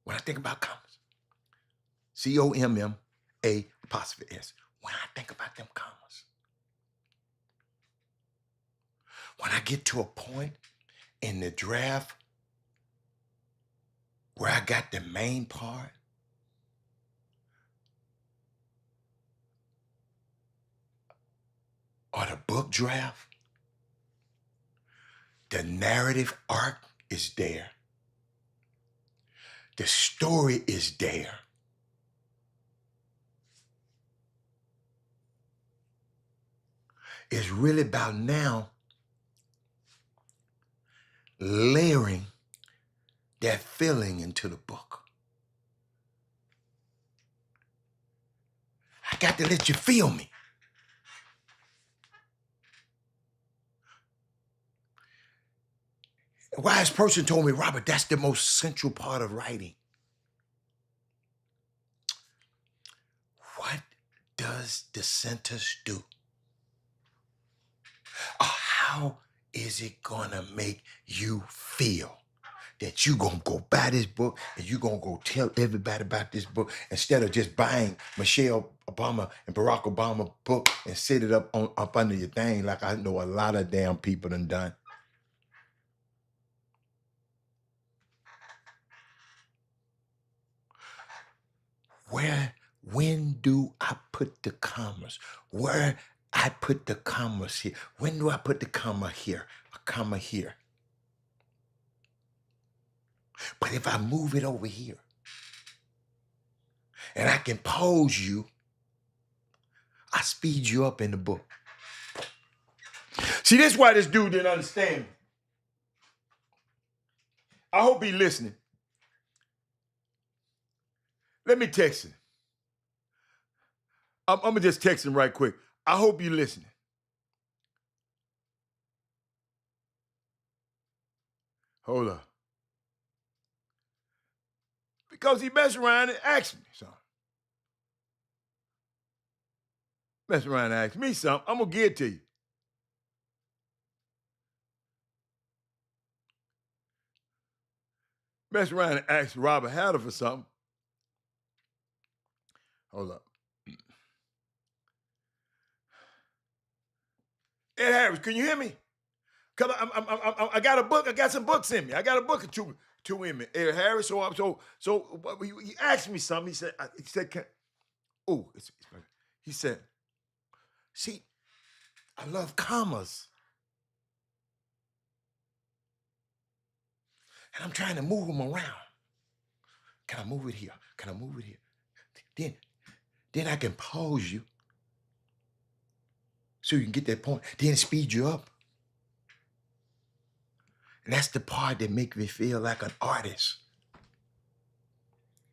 When I think about commas, C-O-M-M-A'-S. When I think about them commas, when I get to a point in the draft where I got the main part, or the book draft, the narrative arc is there. The story is there. It's really about now layering that feeling into the book. I got to let you feel me. A wise person told me, Robert, that's the most central part of writing. What does the sentence do? Or how is it gonna make you feel? that you gonna go buy this book and you gonna go tell everybody about this book instead of just buying Michelle Obama and Barack Obama book and sit it up under your thing like I know a lot of damn people done. When do I put the commas? Where I put the commas here. When do I put the comma here? A comma here. But if I move it over here and I can pause you, I speed you up in the book. See, this is why this dude didn't understand me. I hope he's listening. Let me text him. I'm going to just text him right quick. I hope you're listening. Hold up. Because he messed around and asked me something. Mess around and ask me something. I'm going to give it to you. Mess around and ask Robert Hatter for something. Hold up. Ed Harris, can you hear me? Cause I got a book. I got some books in me. I got a book or two in me. Ed Harris. So he asked me something. He said, he said, see, I love commas, and I'm trying to move them around. Can I move it here? Can I move it here? Then I can pause you so you can get that point. Then speed you up. And that's the part that makes me feel like an artist.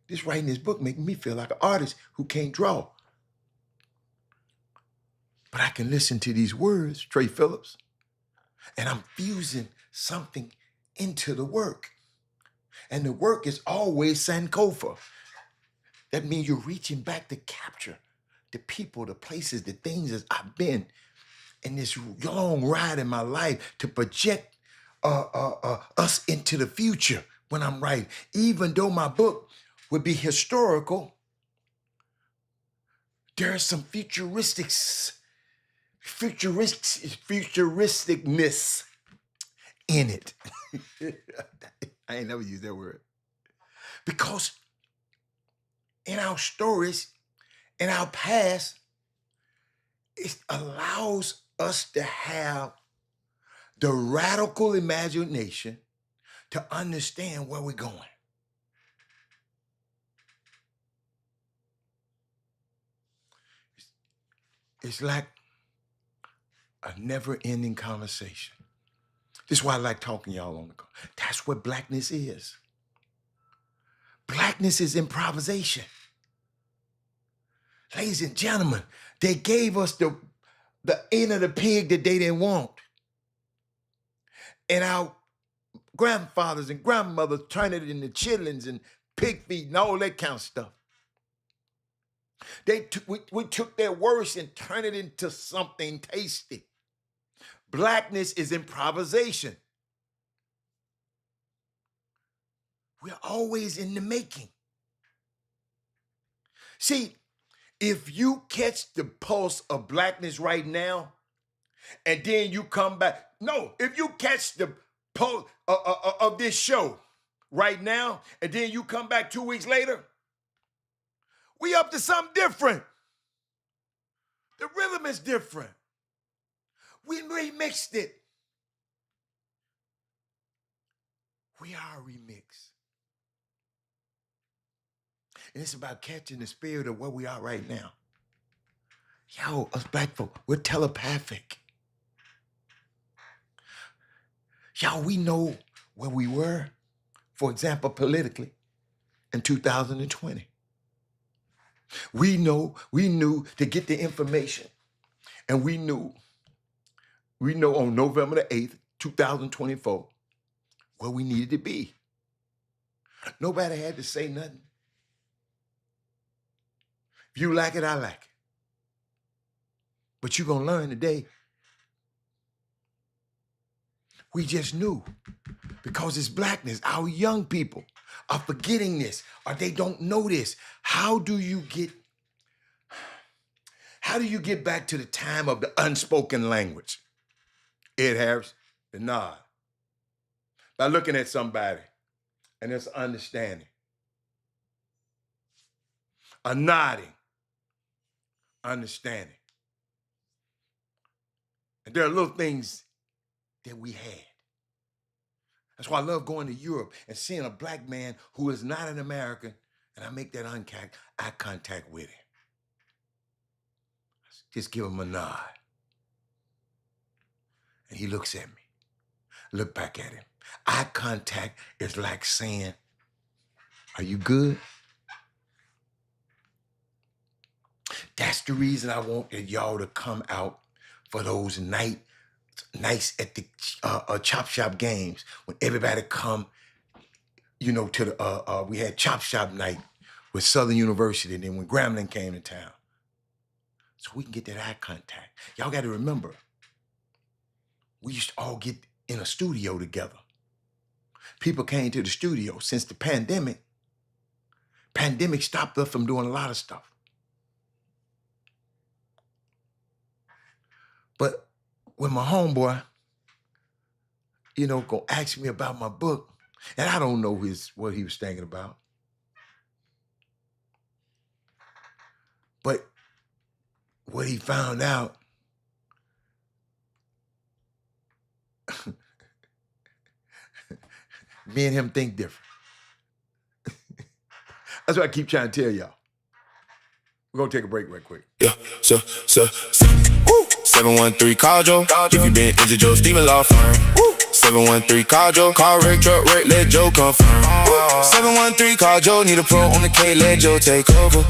This writing this book makes me feel like an artist who can't draw. But I can listen to these words, Trey Phillips, and I'm fusing something into the work. And the work is always Sankofa. That means you're reaching back to capture the people, the places, the things that I've been in this long ride in my life to project us into the future when I'm writing. Even though my book would be historical, there's some futuristicness in it. I ain't never used that word. Because in our stories, in our past, it allows us to have the radical imagination to understand where we're going. It's like a never-ending conversation. This is why I like talking to y'all on the call. That's what blackness is. Blackness is improvisation. Ladies and gentlemen, they gave us the end of the pig that they didn't want. And our grandfathers and grandmothers turned it into chitlins and pig feet and all that kind of stuff. We took their worst and turned it into something tasty. Blackness is improvisation. We're always in the making. See, if you catch the pulse of blackness right now, and then you come back, if you catch the pulse of this show right now, and then you come back 2 weeks later, we up to something different. The rhythm is different. We remixed it. We are a remix. And it's about catching the spirit of where we are right now. Yo, us black folk, we're telepathic. Y'all, we know where we were, for example, politically, in 2020. We knew to get the information, and we know on November the 8th, 2024, where we needed to be. Nobody had to say nothing. If you like it, I like it. But you're going to learn today We just knew. Because it's blackness. Our young people are forgetting this, or they don't know this. How do you get back to the time of the unspoken language? Ed Harris, the nod. By looking at somebody and there's understanding. A nodding, understanding. And there are little things that we had. That's why I love going to Europe and seeing a black man who is not an American, and I make that eye contact with him. Just give him a nod. And he looks at me. Look back at him. Eye contact is like saying, are you good? That's the reason I want y'all to come out for those nights at the Chop Shop games when everybody come, to the, we had Chop Shop night with Southern University, and then when Grambling came to town. So we can get that eye contact. Y'all got to remember, we used to all get in a studio together. People came to the studio. Since the pandemic stopped us from doing a lot of stuff. But when my homeboy, gonna ask me about my book, and I don't know what he was thinking about. But what he found out, me and him think different. That's what I keep trying to tell y'all. We're gonna take a break right quick. Yeah, so, 713 call Joe. If you been injured, Joe Steven Law Firm. 713 call Joe. Car wreck, truck wreck, let Joe confirm. 713 call Joe. Need a pro on the K, let Joe take over.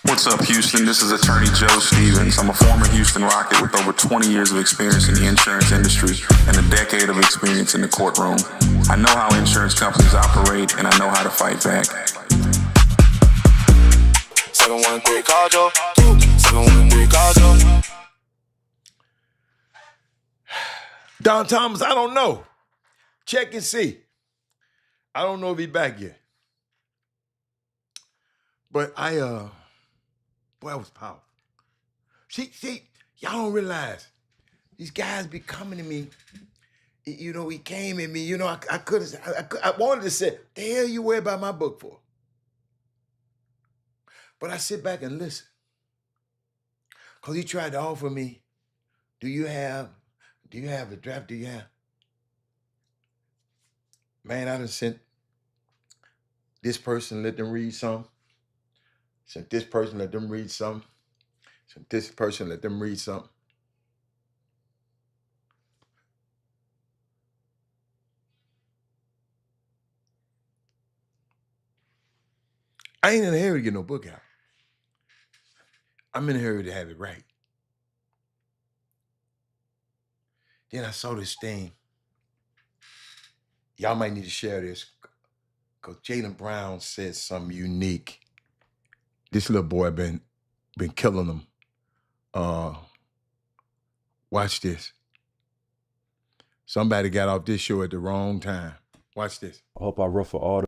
What's up, Houston? This is Attorney Joe Stevens. I'm a former Houston Rocket with over 20 years of experience in the insurance industry and a decade of experience in the courtroom. I know how insurance companies operate, and I know how to fight back. 713 call Joe. 713 call Joe. Don Thomas, I don't know. Check and see. I don't know if he's back yet. But boy, that was powerful. See, y'all don't realize these guys be coming to me. He came at me. I wanted to say, the hell you worry about my book for? But I sit back and listen. Because he tried to offer me, do you have a draft? Do you have? Man, I done sent this person, let them read some. Sent this person, let them read some. Sent this person, let them read some. I ain't in a hurry to get no book out. I'm in a hurry to have it right. Then I saw this thing. Y'all might need to share this because Jaylen Brown said something unique. This little boy been killing them. Watch this. Somebody got off this show at the wrong time. Watch this. I hope I ruffle all the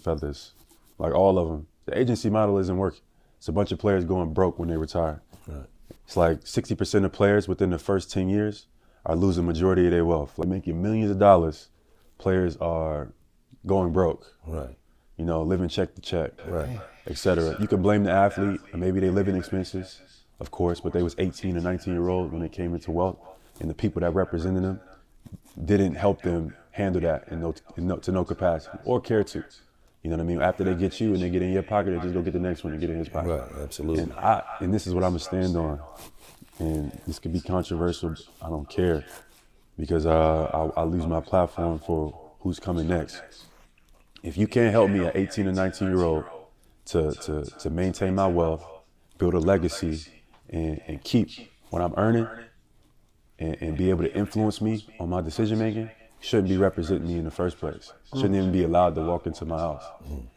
feathers, like all of them. The agency model isn't working. It's a bunch of players going broke when they retire. Right. It's like 60% of players within the first 10 years are losing majority of their wealth. Like making millions of dollars, players are going broke. Right. Living check to check. Right. Etc. You could blame the athlete, or maybe they living expenses, of course, but they was 18 or 19-year-old when they came into wealth, and the people that represented them didn't help them handle that to no capacity or care to. You know what I mean? After they get you and they get in your pocket, they just go get the next one and get in his pocket. Right, absolutely. And this is what I'm gonna stand on. And this could be controversial. I don't care, because I lose my platform for who's coming next. If you can't help me, an 18 or 19-year-old, to maintain my wealth, build a legacy, and keep what I'm earning, and be able to influence me on my decision making, shouldn't be representing me in the first place. Shouldn't even be allowed to walk into my house.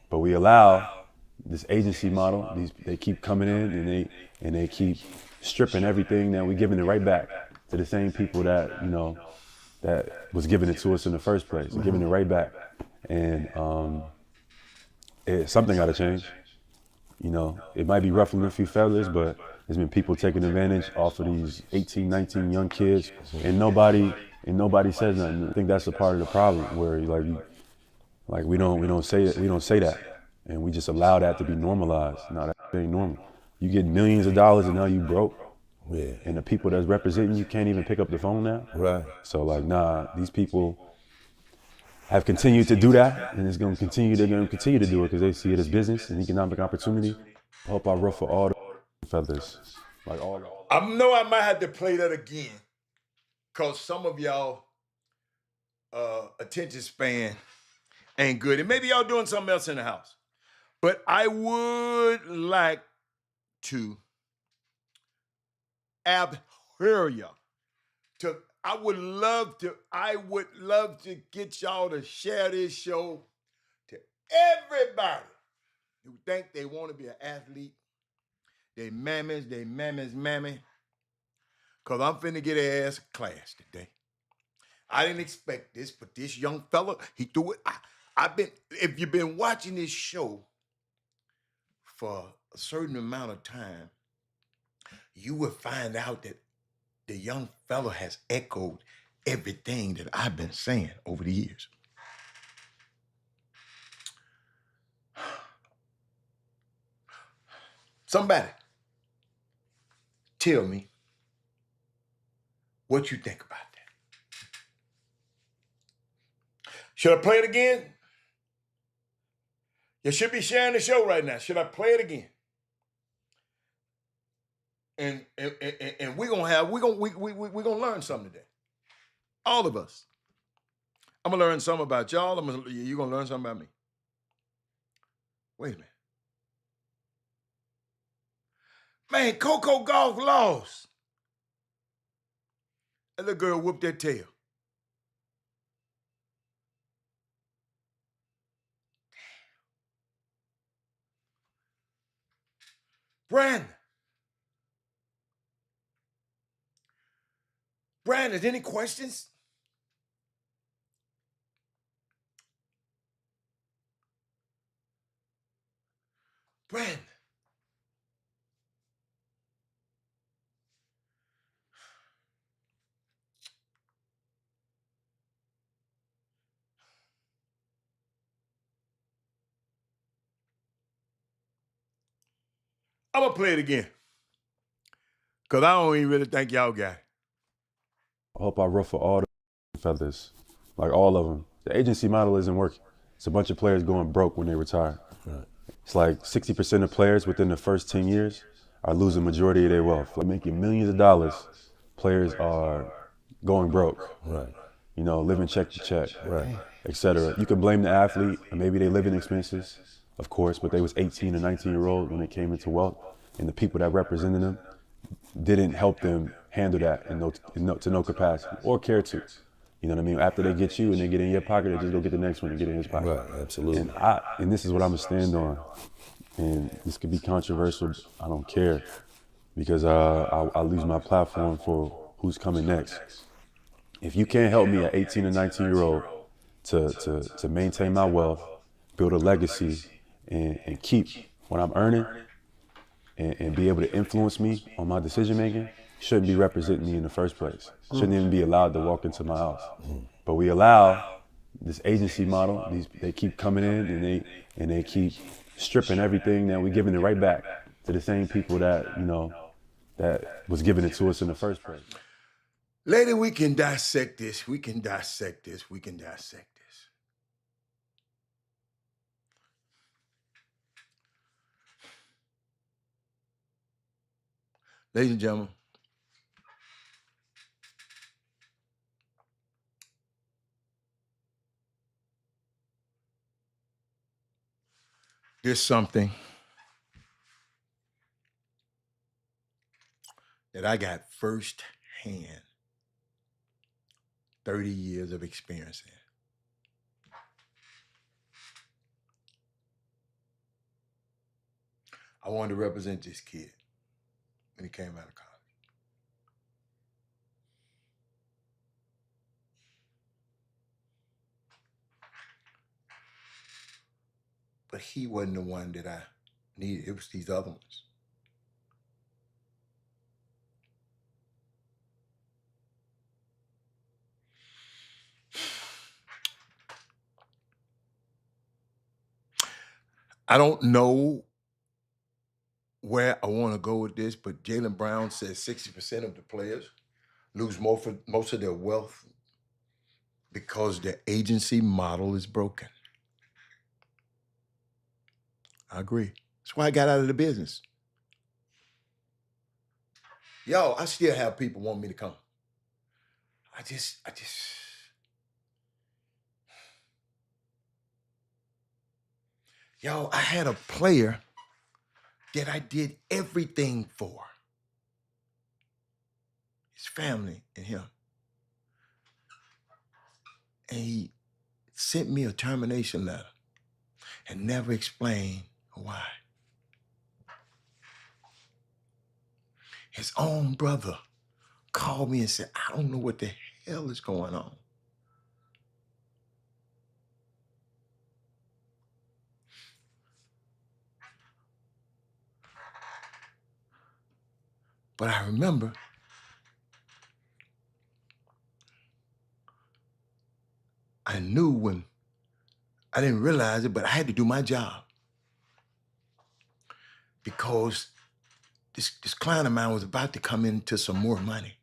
But we allow this agency model. They keep coming in and they keep stripping everything that we're giving it right back to the same people that that was giving it to us in the first place, giving it right back. And something got to change. You know, it might be ruffling a few feathers, but there's been people taking advantage off of these 18, 19 young kids, and nobody says nothing. I think that's a part of the problem, where we don't say that, and we just allow that to be normalized. No, that ain't normal. You get millions of dollars and now you broke. Yeah. And the people that's representing you can't even pick up the phone now. Right. So like, nah, these people have continued to do that, and they're gonna continue to do it because they see it as business and economic opportunity. I hope I ruffle all the feathers, like all. I know I might have to play that again, cause some of y'all attention span ain't good, and maybe y'all doing something else in the house. But I would like to hear y'all. I would love to get y'all to share this show to everybody who think they want to be an athlete. They mammy. Cause I'm finna get their ass a class today. I didn't expect this, but this young fella, he threw it. If you've been watching this show for a certain amount of time, you will find out that the young fella has echoed everything that I've been saying over the years. Somebody tell me what you think about that. Should I play it again? You should be sharing the show right now. Should I play it again? And we're gonna learn something today. All of us. I'm gonna learn something about y'all. You're gonna learn something about me. Wait a minute. Man, Coco Golf lost. That little girl whooped that tail. Brandon, any questions? Brandon. I'm gonna play it again. Cause I don't even really think y'all got it. I hope I ruffle all the feathers, like all of them. The agency model isn't working. It's a bunch of players going broke when they retire. Right. It's like 60% of players within the first 10 years are losing majority of their wealth. Like making millions of dollars, players are going broke. Right. You know, living check to check, Right. etc. You can blame the athlete, and maybe they living expenses, of course, but they was 18 or 19-year-old when they came into wealth, and the people that represented them didn't help them handle that to no capacity or care to. You know what I mean? After they get you and they get in your pocket, they just go get the next one and get in his pocket. Right, absolutely. And this is what I'm gonna stand on. And this could be controversial. I don't care, because I lose my platform for who's coming next. If you can't help me at 18 or 19-year-old to maintain my wealth, build a legacy, and keep what I'm earning, and be able to influence me on my decision making, shouldn't be representing me in the first place. Shouldn't even be allowed to walk into my house. But we allow this agency model. They keep coming in and they keep stripping everything that we're giving it right back to the same people that that was giving it to us in the first place. Lady, we can dissect this. Ladies and gentlemen, there's something that I got firsthand 30 years of experience in. I wanted to represent this kid when he came out of college. But he wasn't the one that I needed. It was these other ones. I don't know where I want to go with this, but Jaylen Brown says 60% of the players lose most of their wealth because their agency model is broken. I agree. That's why I got out of the business. Yo, I still have people want me to come. Yo, I had a player that I did everything for. His family and him. And he sent me a termination letter and never explained why. His own brother called me and said, I don't know what the hell is going on. But I remember I knew when I didn't realize it, but I had to do my job because this client of mine was about to come into some more money.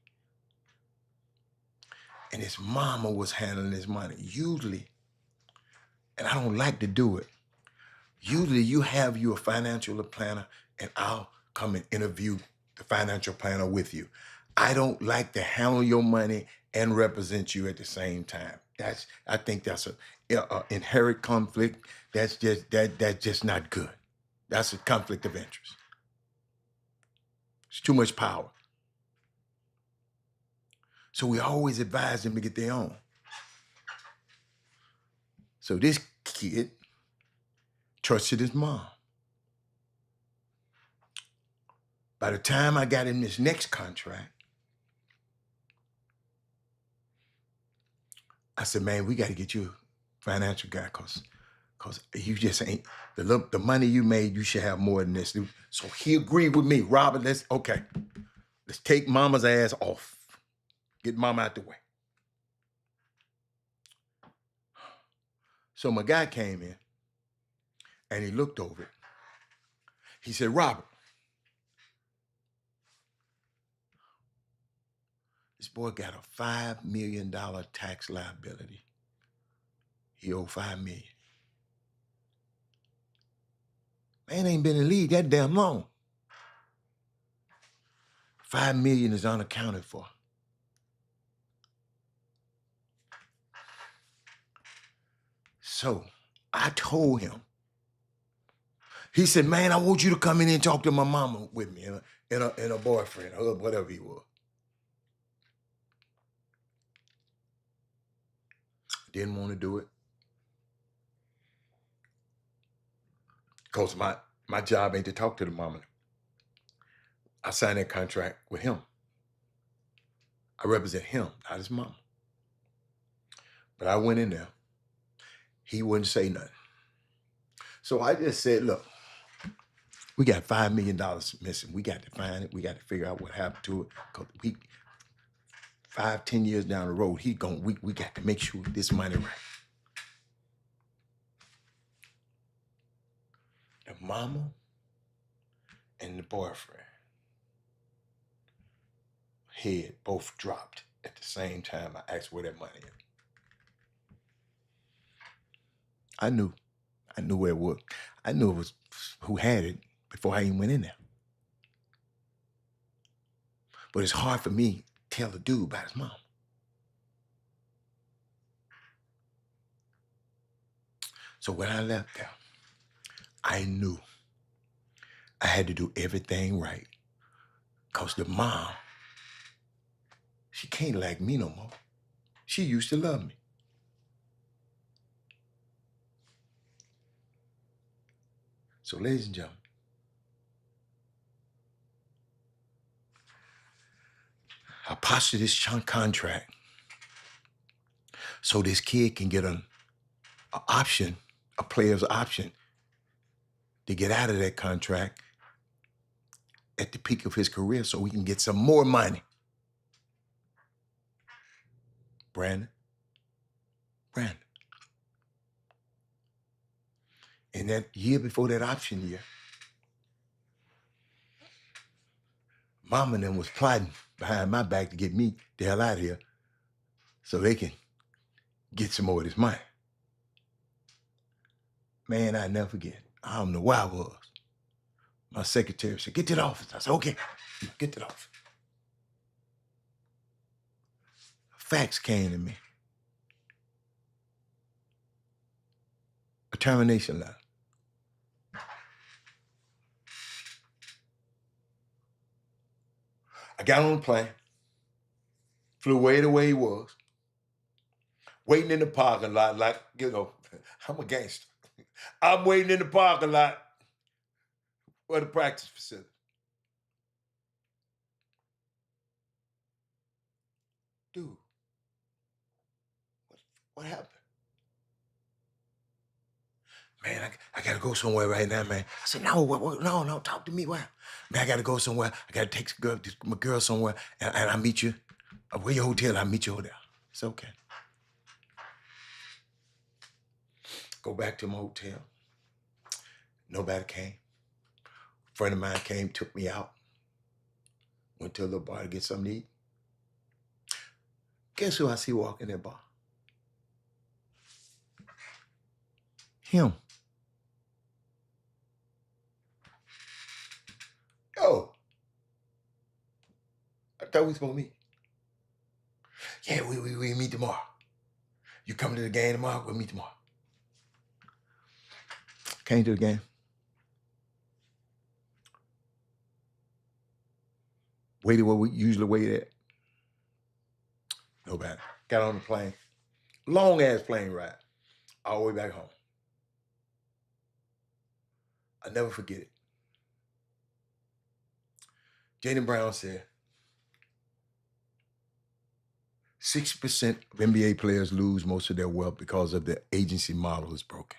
And his mama was handling his money. Usually, and I don't like to do it, usually you have you a financial planner and I'll come and interview the financial planner with you. I don't like to handle your money and represent you at the same time. I think that's a inherent conflict. That's just not good. That's a conflict of interest. It's too much power. So we always advise them to get their own. So this kid trusted his mom. By the time I got in this next contract, I said, man, we got to get you a financial guy because you just ain't, the money you made, you should have more than this. So he agreed with me. Robert, let's take mama's ass off. Get mama out the way. So my guy came in and he looked over it. He said, Robert, this boy got a $5 million tax liability. He owed $5 million. Man ain't been in the league that damn long. $5 million is unaccounted for. So I told him. He said, man, I want you to come in and talk to my mama with me and a boyfriend or whatever he was. Didn't want to do it. Because my job ain't to talk to the mama. I signed that contract with him. I represent him, not his mama. But I went in there. He wouldn't say nothing. So I just said, look, we got $5 million missing. We got to find it. We got to figure out what happened to it. Because 5-10 years down the road, we got to make sure this money right. The mama and the boyfriend head both dropped at the same time. I asked where that money is. I knew where it was. I knew it was who had it before I even went in there. But it's hard for me to tell the dude about his mom. So when I left there, I knew I had to do everything right. Because the mom, she can't like me no more. She used to love me. So ladies and gentlemen, I posted this contract so this kid can get an option, a player's option to get out of that contract at the peak of his career so we can get some more money. Brandon. In that year before that option year, Mama and them was plotting behind my back to get me the hell out of here so they can get some more of this money. Man, I never forget. I don't know where I was. My secretary said, get to the office. I said, okay, get to the office. Fax came to me. A termination letter. I got on the plane, flew way the way he was, waiting in the parking lot like, you know, I'm a gangster. I'm waiting in the parking lot for the practice facility. Dude, what happened? Man, I gotta go somewhere right now, man. I said, no, no, talk to me. Where? Man, I gotta go somewhere. I gotta take my girl somewhere, and I'll meet you. Where your hotel? I'll meet you over there. It's okay. Go back to my hotel. Nobody came. A friend of mine came, took me out. Went to a little bar to get something to eat. Guess who I see walking that bar? Him. Yo, I thought we was supposed to meet. Yeah, we meet tomorrow. You coming to the game tomorrow? We'll meet tomorrow. Came to the game. Waited where we usually wait at. Nobody. Got on the plane. Long ass plane ride. All the way back home. I'll never forget it. Jayden Brown said, 60% of NBA players lose most of their wealth because of the agency model is broken.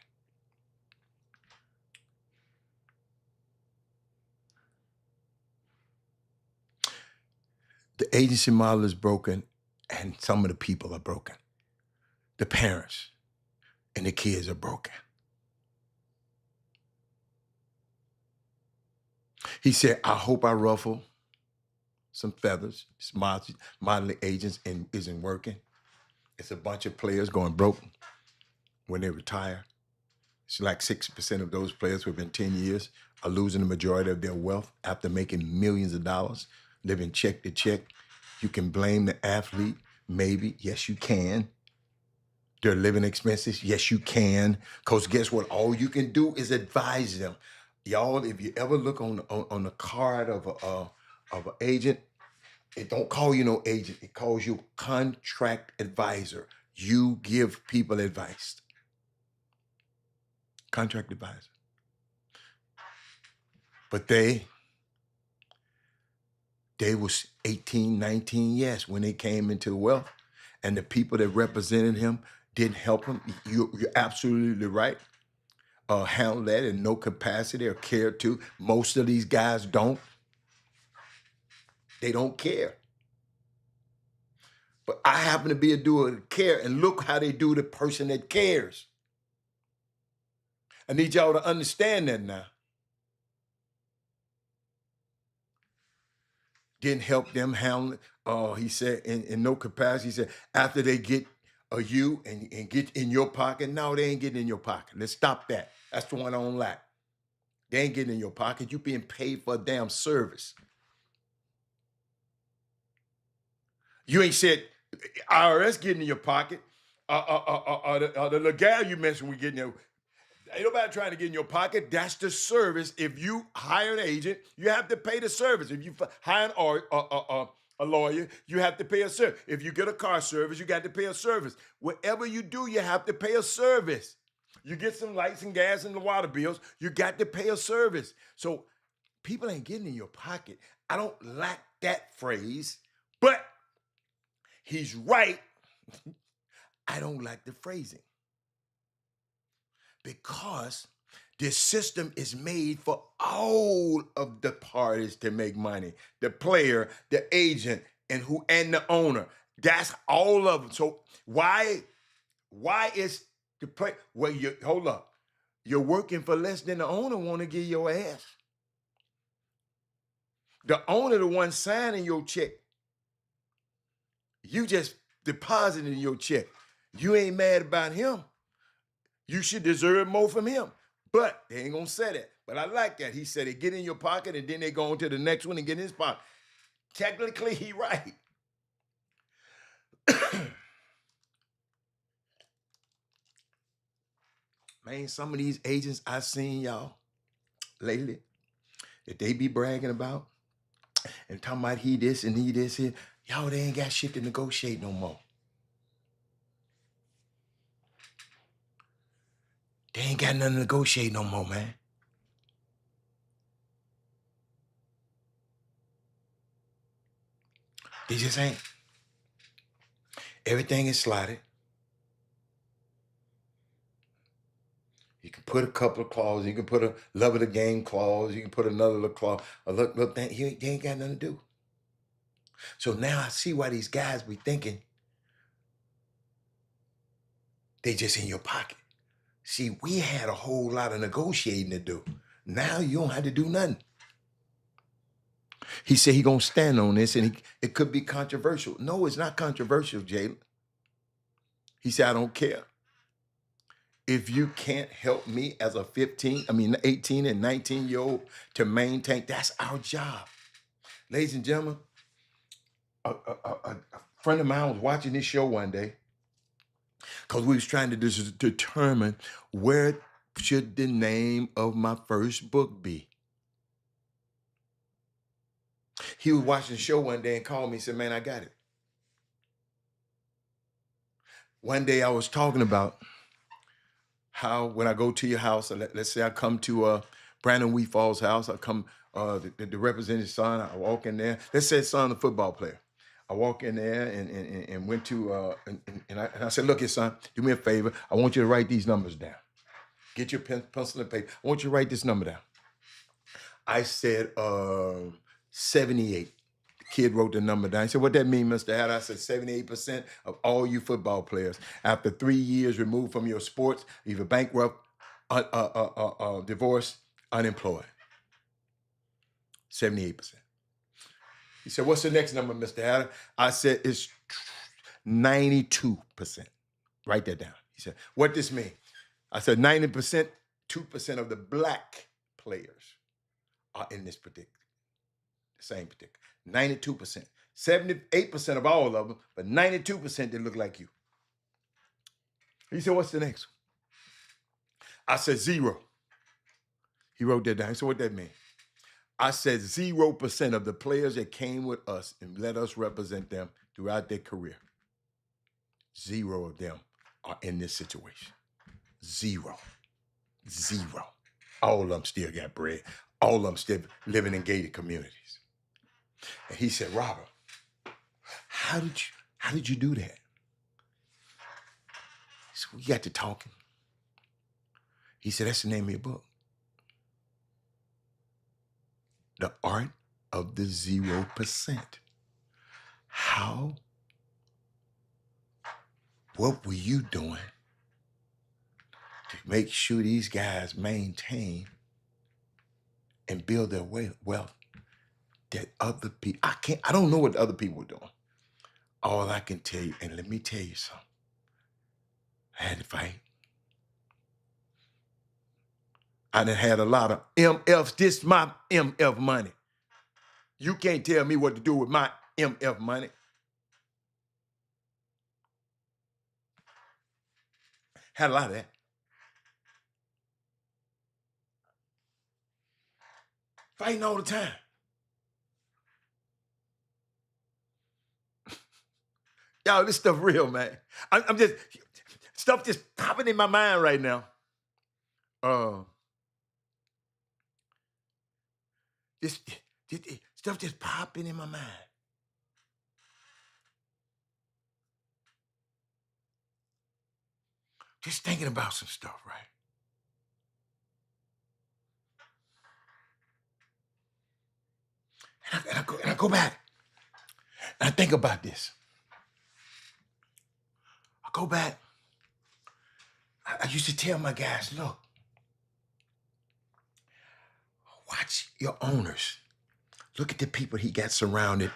The agency model is broken, and some of the people are broken. The parents and the kids are broken. He said, I hope I ruffle some feathers. Modeling agents isn't working. It's a bunch of players going broke when they retire. It's like 60% of those players within 10 years are losing the majority of their wealth after making millions of dollars, living check to check. You can blame the athlete, maybe. Yes, you can. Their living expenses, yes, you can. Because guess what? All you can do is advise them. Y'all, if you ever look on the card of an agent, it don't call you no agent. It calls you contract advisor. You give people advice. Contract advisor. But they was 18, 19, yes, when they came into wealth. And the people that represented him didn't help him. You're absolutely right. Handle that in no capacity or care to. Most of these guys don't. They don't care. But I happen to be a doer that care, and look how they do the person that cares. I need y'all to understand that now. Didn't help them handle it. He said, in no capacity, he said, after they get you and get in your pocket, no, they ain't getting in your pocket. Let's stop that. That's the one I don't like. They ain't getting in your pocket. You being paid for a damn service. You ain't said, IRS getting in your pocket. The little gal you mentioned we getting there. Ain't nobody trying to get in your pocket. That's the service. If you hire an agent, you have to pay the service. If you hire a lawyer, you have to pay a service. If you get a car service, you got to pay a service. Whatever you do, you have to pay a service. You get some lights and gas and the water bills, you got to pay a service. So people ain't getting in your pocket. I don't like that phrase, but he's right. I don't like the phrasing. Because This system is made for all of the parties to make money. The player, the agent, and the owner. That's all of them. So why is the play? Well, you hold up. You're working for less than the owner want to give your ass. The owner, the one signing your check. You just depositing your check. You ain't mad about him. You should deserve more from him. But they ain't gonna say that. But I like that. He said it get in your pocket and then they go on to the next one and get in his pocket. Technically, he right. Man, some of these agents I seen y'all lately that they be bragging about and talking about he this and he this here. Y'all, they ain't got shit to negotiate no more. They ain't got nothing to negotiate no more, man. They just ain't. Everything is slotted. You can put a couple of clauses. You can put a love of the game clause. You can put another little clause. A look thing. They ain't got nothing to do. So now I see why these guys be thinking they just in your pocket. See, we had a whole lot of negotiating to do. Now you don't have to do nothing. He said he gonna stand on this and it could be controversial. No, it's not controversial, Jalen. He said, I don't care. If you can't help me as a 18 and 19-year-old to maintain, that's our job. Ladies and gentlemen, a friend of mine was watching this show one day because we was trying to determine where should the name of my first book be. He was watching the show one day and called me and said, man, I got it. One day I was talking about how when I go to your house, let's say I come to Brandon Wheatfall's house, I come, the representative's son, I walk in there. Let's say his son, a football player. I walk in there and went to, and I said, look here, son, do me a favor. I want you to write these numbers down. Get your pencil and paper. I want you to write this number down. I said 78. The kid wrote the number down. He said, what that mean, Mr. Hatter? I said 78% of all you football players, after 3 years removed from your sports, either bankrupt, divorced, unemployed. 78%. He said, what's the next number, Mr. Hatter? I said, it's 92%. Write that down. He said, what this mean? I said 90%, 2% of the black players are in this same particular. 92%. 78% of all of them, but 92% they look like you. He said, what's the next one? I said 0. He wrote that down. He said, what that mean? I said 0% of the players that came with us and let us represent them throughout their career. 0 of them are in this situation. 0. All of them still got bread. All of them still living in gated communities. And he said, Robert, how did you do that? So we got to talking. He said, that's the name of your book. The Art of the 0%. What were you doing to make sure these guys maintain and build their wealth that other people, I don't know what other people were doing. All I can tell you, and let me tell you something, I had to fight. I done had a lot of MFs. This is my MF money. You can't tell me what to do with my MF money. Had a lot of that. Fighting all the time. Y'all, this stuff real, man. I'm just, stuff just popping in my mind right now. This stuff just popping in my mind. Just thinking about some stuff, right? go back and I think about this. I go back. I used to tell my guys, look, watch your owners. Look at the people he got surrounded.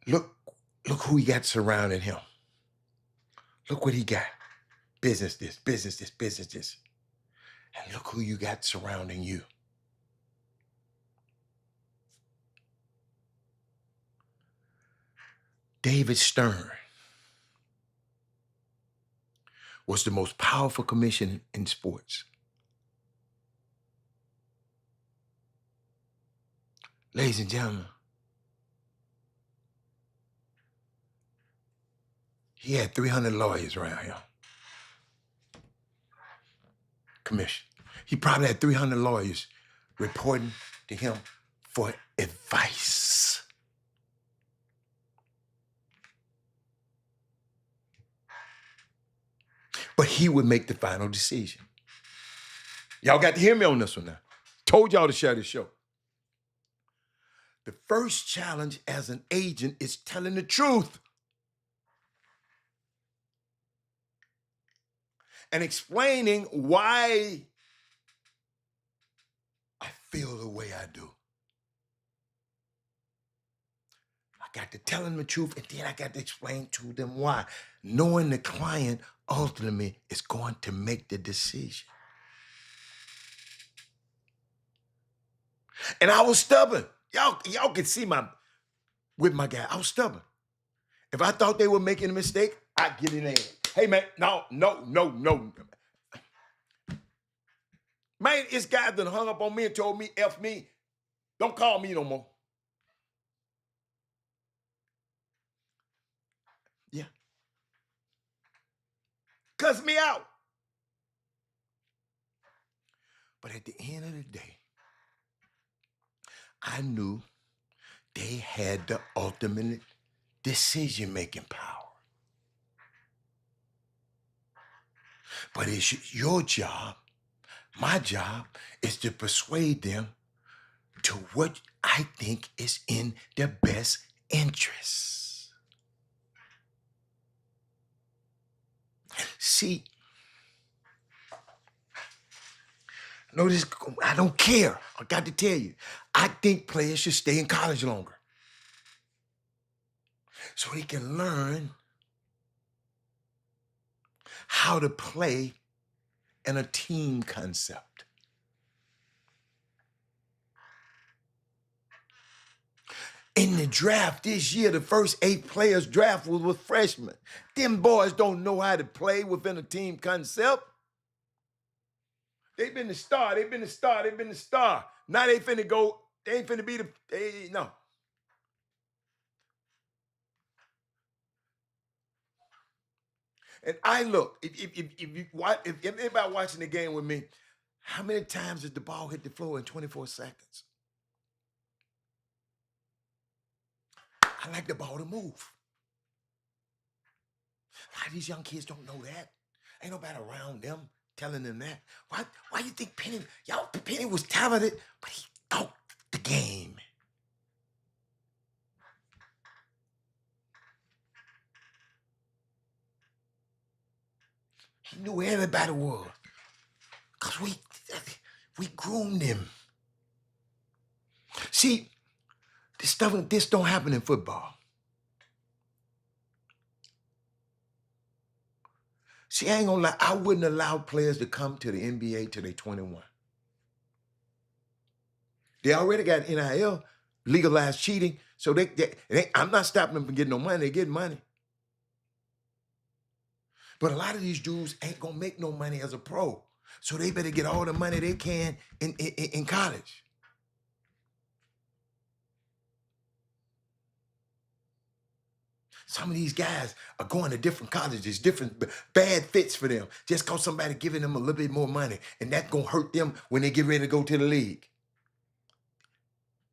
Look who he got surrounding him. Look what he got. Business this, business this, business this. And look who you got surrounding you. David Stern was the most powerful commissioner in sports. Ladies and gentlemen, he had 300 lawyers around him. Commission. He probably had 300 lawyers reporting to him for advice. But he would make the final decision. Y'all got to hear me on this one now. Told y'all to share this show. The first challenge as an agent is telling the truth and explaining why I feel the way I do. I got to tell them the truth, and then I got to explain to them why. Knowing the client ultimately is going to make the decision. And I was stubborn. Y'all can see with my guy. I was stubborn. If I thought they were making a mistake, I'd get in there. Hey, man, no. Man, this guy done hung up on me and told me, F me. Don't call me no more. Yeah. Cuss me out. But at the end of the day, I knew they had the ultimate decision-making power. But it's your job, my job, is to persuade them to what I think is in their best interests. See, notice, I don't care. I got to tell you, I think players should stay in college longer so they can learn how to play in a team concept. In the draft this year, the first 8 players drafted was with freshmen. Them boys don't know how to play within a team concept. They've been the star. Now they finna go, they ain't finna be no. And I look, if anybody watching the game with me, how many times did the ball hit the floor in 24 seconds? I like the ball to move. A lot of these young kids don't know that. Ain't nobody around them telling them that. Why you think Penny was talented, but he thought the game. He knew where everybody was. Because we groomed him. See, this don't happen in football. See, I ain't gonna lie, I wouldn't allow players to come to the NBA till they're 21. They already got NIL, legalized cheating, so I'm not stopping them from getting no money, they get money. But a lot of these dudes ain't gonna make no money as a pro, so they better get all the money they can in college. Some of these guys are going to different colleges, different bad fits for them, just because somebody giving them a little bit more money, and that's going to hurt them when they get ready to go to the league.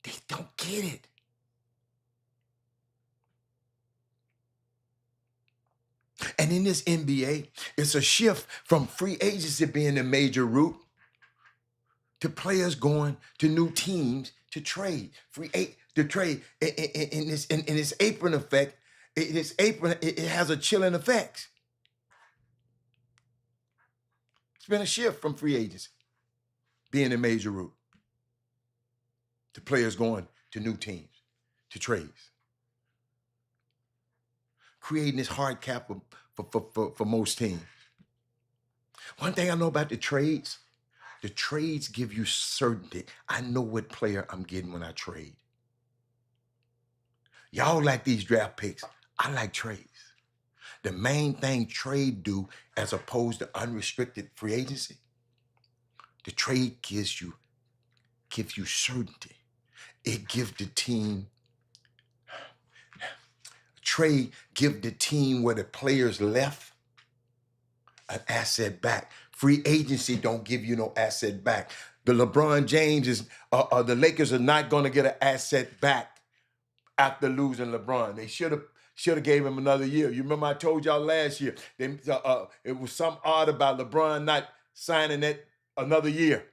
They don't get it. And in this NBA, it's a shift from free agency being the major route to players going to new teams to trade. To trade in this apron effect. It has a chilling effect. It's been a shift from free agency being a major route to players going to new teams, to trades, creating this hard cap for most teams. One thing I know about the trades give you certainty. I know what player I'm getting when I trade. Y'all like these draft picks. I like trades. The main thing trade do, as opposed to unrestricted free agency, the trade gives you certainty. It gives the team, trade give the team where the players left an asset back. Free agency don't give you no asset back. The LeBron James is, the Lakers are not going to get an asset back after losing LeBron. They should have gave him another year. You remember I told y'all last year, it was some odd about LeBron not signing that another year.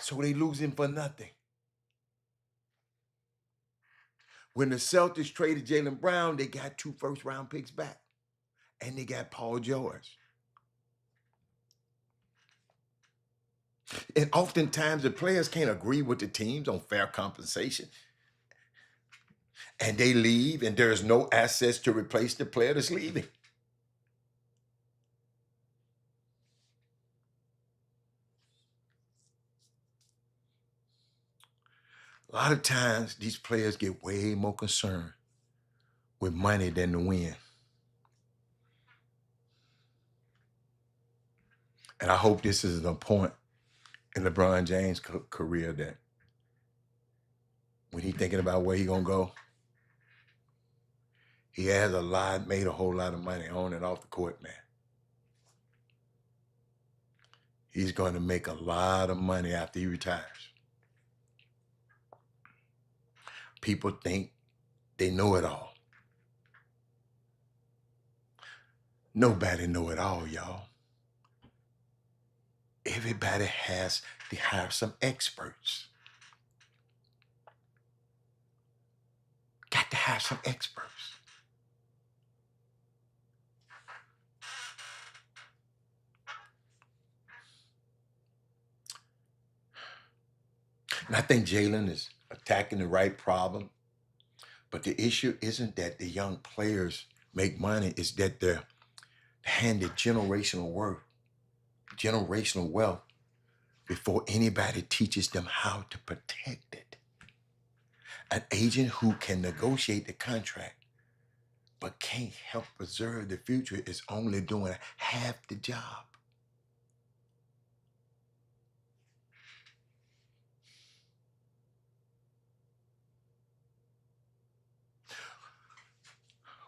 So they lose him for nothing. When the Celtics traded Jaylen Brown, they got 2 first-round picks back. And they got Paul George. And oftentimes the players can't agree with the teams on fair compensation. And they leave, and there's no assets to replace the player that's leaving. A lot of times, these players get way more concerned with money than the win. And I hope this is a point in LeBron James' career that when he's thinking about where he's going to go, he has made a whole lot of money on and off the court, man. He's going to make a lot of money after he retires. People think they know it all. Nobody know it all, y'all. Everybody has to hire some experts. Got to have some experts. And I think Jaylen is attacking the right problem. But the issue isn't that the young players make money, it's that they're handed generational wealth before anybody teaches them how to protect it. An agent who can negotiate the contract but can't help preserve the future is only doing half the job.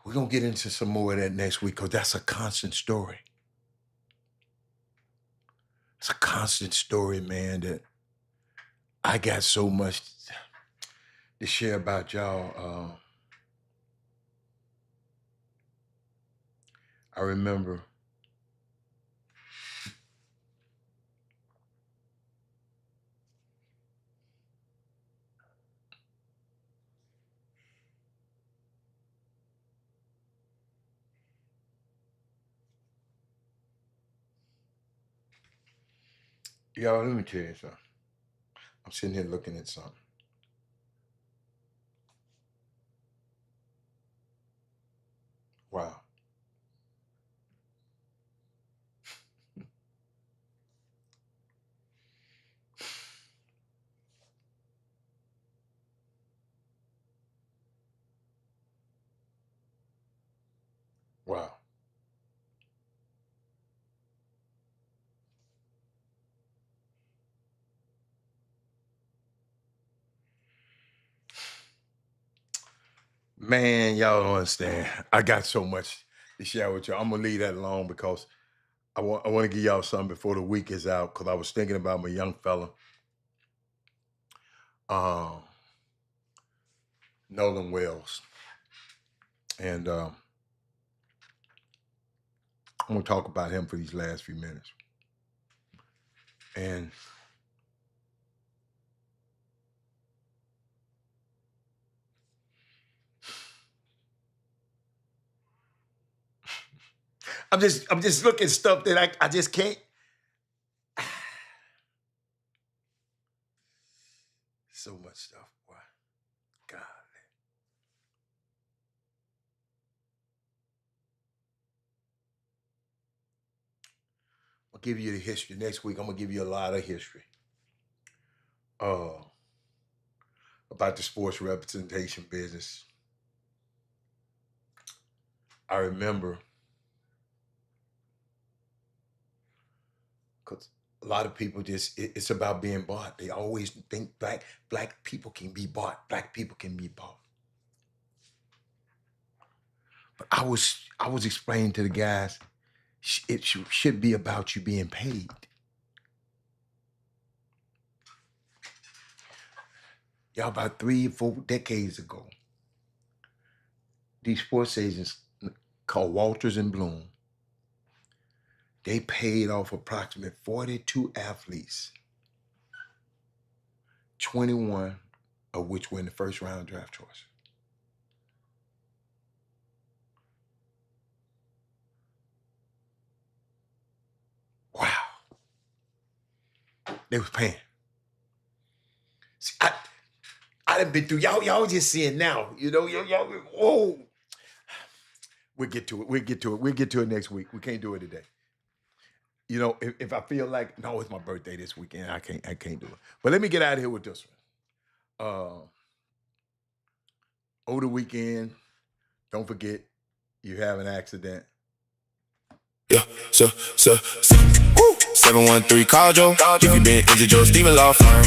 We're going to get into some more of that next week because that's a constant story. It's a constant story, man, that I got so much to share about y'all. I remember y'all, let me tell you something. I'm sitting here looking at something. Wow. Wow. Man, y'all don't understand. I got so much to share with y'all. I'm gonna leave that alone because I want to give y'all something before the week is out because I was thinking about my young fella, Nolan Wells. And I'm gonna talk about him for these last few minutes. And I'm just looking at stuff that I just can't. So much stuff, boy. God. I'll give you the history. Next week, I'm gonna give you a lot of history. About the sports representation business. I remember because a lot of people it's about being bought. They always think black people can be bought. Black people can be bought. But I was explaining to the guys, it should be about you being paid. Y'all, about 3 or 4 decades ago, these sports agents called Walters and Bloom, they paid off approximately 42 athletes, 21 of which were in the first round draft choice. Wow. They was paying. See, I done been through, y'all just seeing now, y'all, whoa. We'll get to it next week. We can't do it today. If I feel like, no, it's my birthday this weekend, I can't do it. But let me get out of here with this one. Over the weekend, don't forget, you have an accident. Yeah, so, 713 call Joe. If you been injured, Joe Steven Law Firm.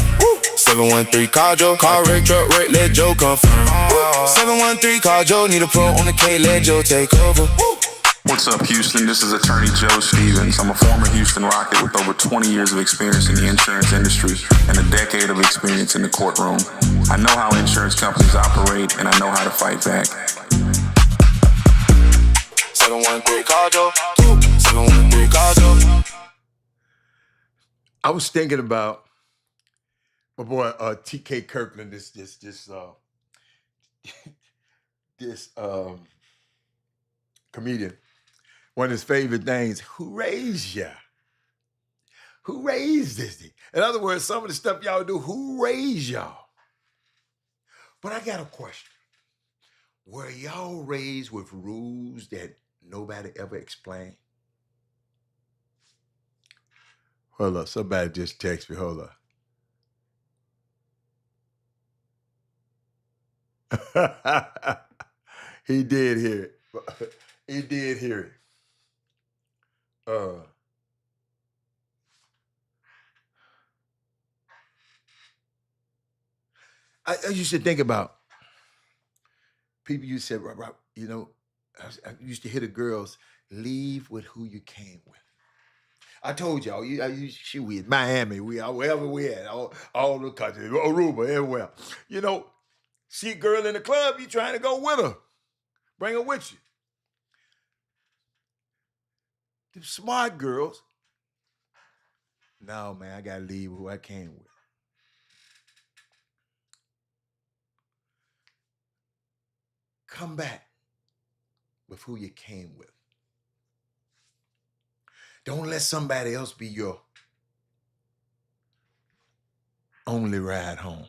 713 call Joe. Car wreck, truck wreck, let Joe confirm. 713 call Joe. Need a pro on the K, let Joe take over. What's up, Houston? This is Attorney Joe Stevens. I'm a former Houston Rocket with over 20 years of experience in the insurance industry and a decade of experience in the courtroom. I know how insurance companies operate, and I know how to fight back. 713 call Joe. 713 call Joe. I was thinking about my boy T.K. Kirkland, this comedian. One of his favorite things, who raised ya? Who raised this thing? In other words, some of the stuff y'all do, who raised y'all? But I got a question. Were y'all raised with rules that nobody ever explained? Hold up, somebody just texted me, hold up. He did hear it. He did hear it. I used to think about people used to say, I used to hear the girls, leave with who you came with. I told y'all, we in Miami, wherever we at, all the country, Aruba, everywhere. See a girl in the club, you trying to go with her. Bring her with you. The smart girls, no, man, I got to leave who I came with. Come back with who you came with. Don't let somebody else be your only ride home.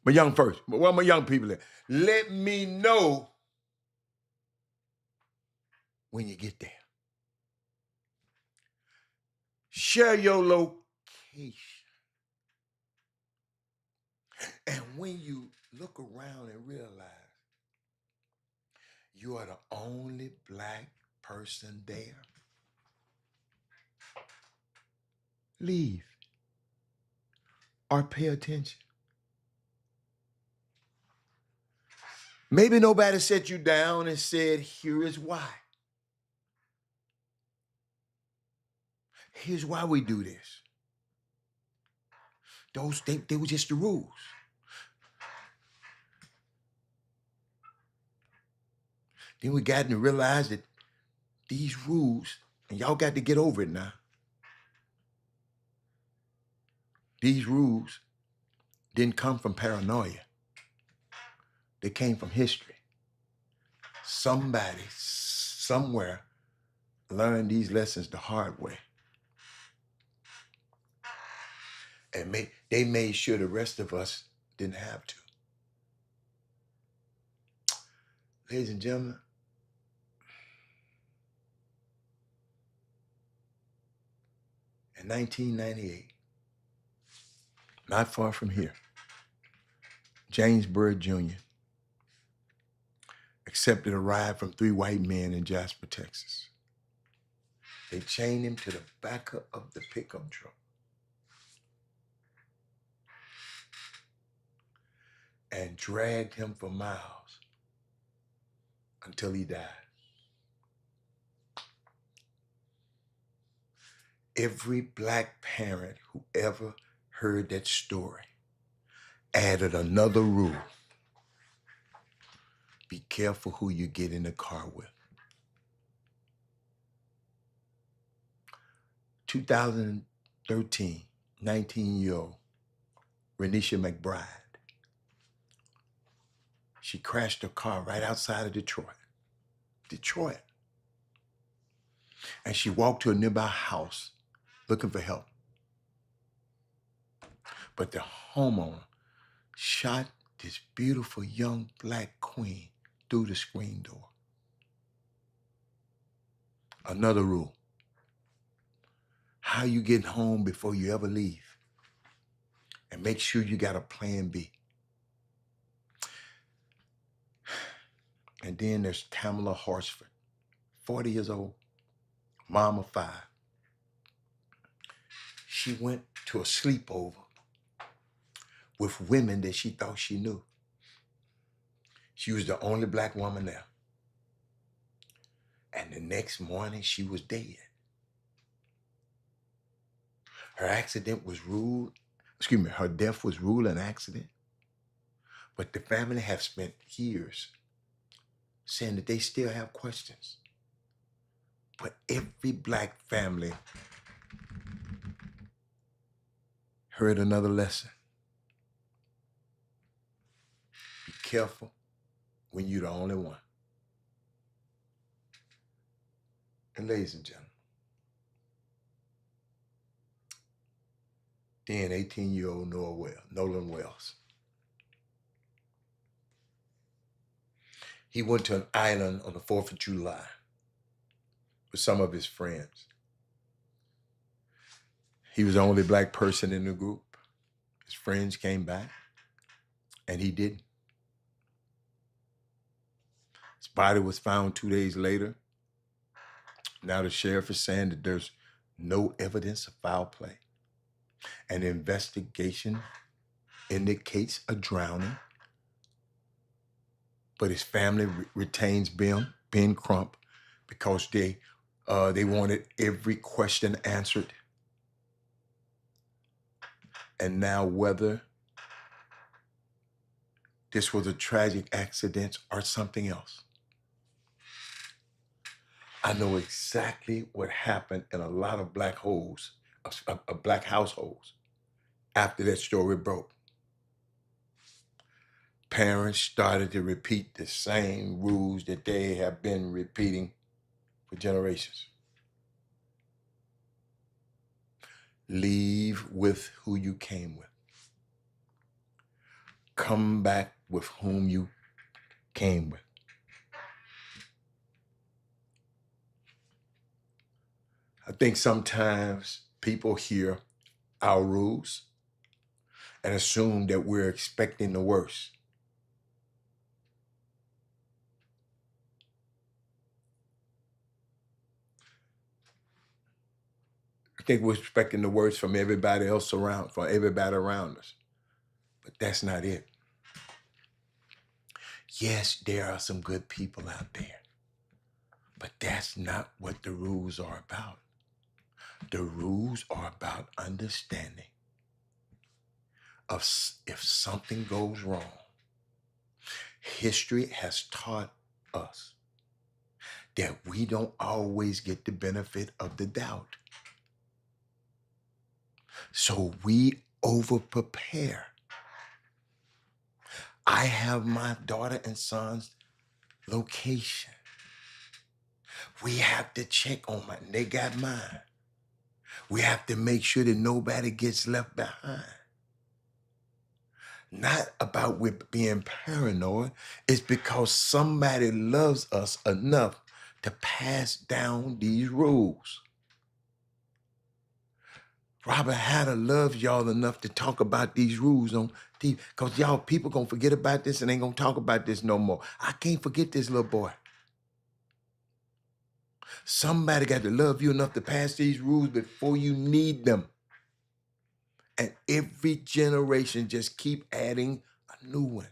My young first, where my young people at? Let me know when you get there. Share your location. And when you look around and realize you are the only black person there, leave or pay attention. Maybe nobody set you down and said, here is why. Here's why we do this. They were just the rules. Then we got to realize that these rules, and y'all got to get over it now. These rules didn't come from paranoia. They came from history. Somebody somewhere learned these lessons the hard way. And they made sure the rest of us didn't have to. Ladies and gentlemen, in 1998, not far from here, James Byrd Jr. accepted a ride from 3 white men in Jasper, Texas. They chained him to the back of the pickup truck and dragged him for miles until he died. Every black parent who ever heard that story added another rule. Be careful who you get in the car with. 2013, 19-year-old Renisha McBride. She crashed her car right outside of Detroit. And she walked to a nearby house looking for help. But the homeowner shot this beautiful young black queen through the screen door. Another rule. How you get home before you ever leave. And make sure you got a plan B. And then there's Tamala Horsford, 40 years old, mom of 5. She went to a sleepover with women that she thought she knew. She was the only black woman there. And the next morning, she was dead. Her death was ruled an accident. But the family have spent years saying that they still have questions. But every black family heard another lesson. Be careful when you're the only one. And ladies and gentlemen, then 18-year-old Nolan Wells. He went to an island on the 4th of July with some of his friends. He was the only black person in the group. His friends came back, and he didn't. His body was found 2 days later. Now the sheriff is saying that there's no evidence of foul play. An investigation indicates a drowning, but his family retains Ben Crump because they wanted every question answered. And now whether this was a tragic accident or something else, I know exactly what happened in a lot of black households after that story broke. Parents started to repeat the same rules that they have been repeating for generations. Leave with who you came with. Come back with whom you came with. I think sometimes people hear our rules and assume that we're expecting the worst. I think we're expecting the worst from everybody around us. But that's not it. Yes, there are some good people out there, but that's not what the rules are about. The rules are about understanding of if something goes wrong. History has taught us that we don't always get the benefit of the doubt. So we over-prepare. I have my daughter and son's location. We have to check on mine. They got mine. We have to make sure that nobody gets left behind. Not about we're being paranoid. It's because somebody loves us enough to pass down these rules. Robert Hatter loves y'all enough to talk about these rules on TV. Because y'all, people gonna forget about this and ain't gonna talk about this no more. I can't forget this little boy. Somebody got to love you enough to pass these rules before you need them. And every generation just keep adding a new one.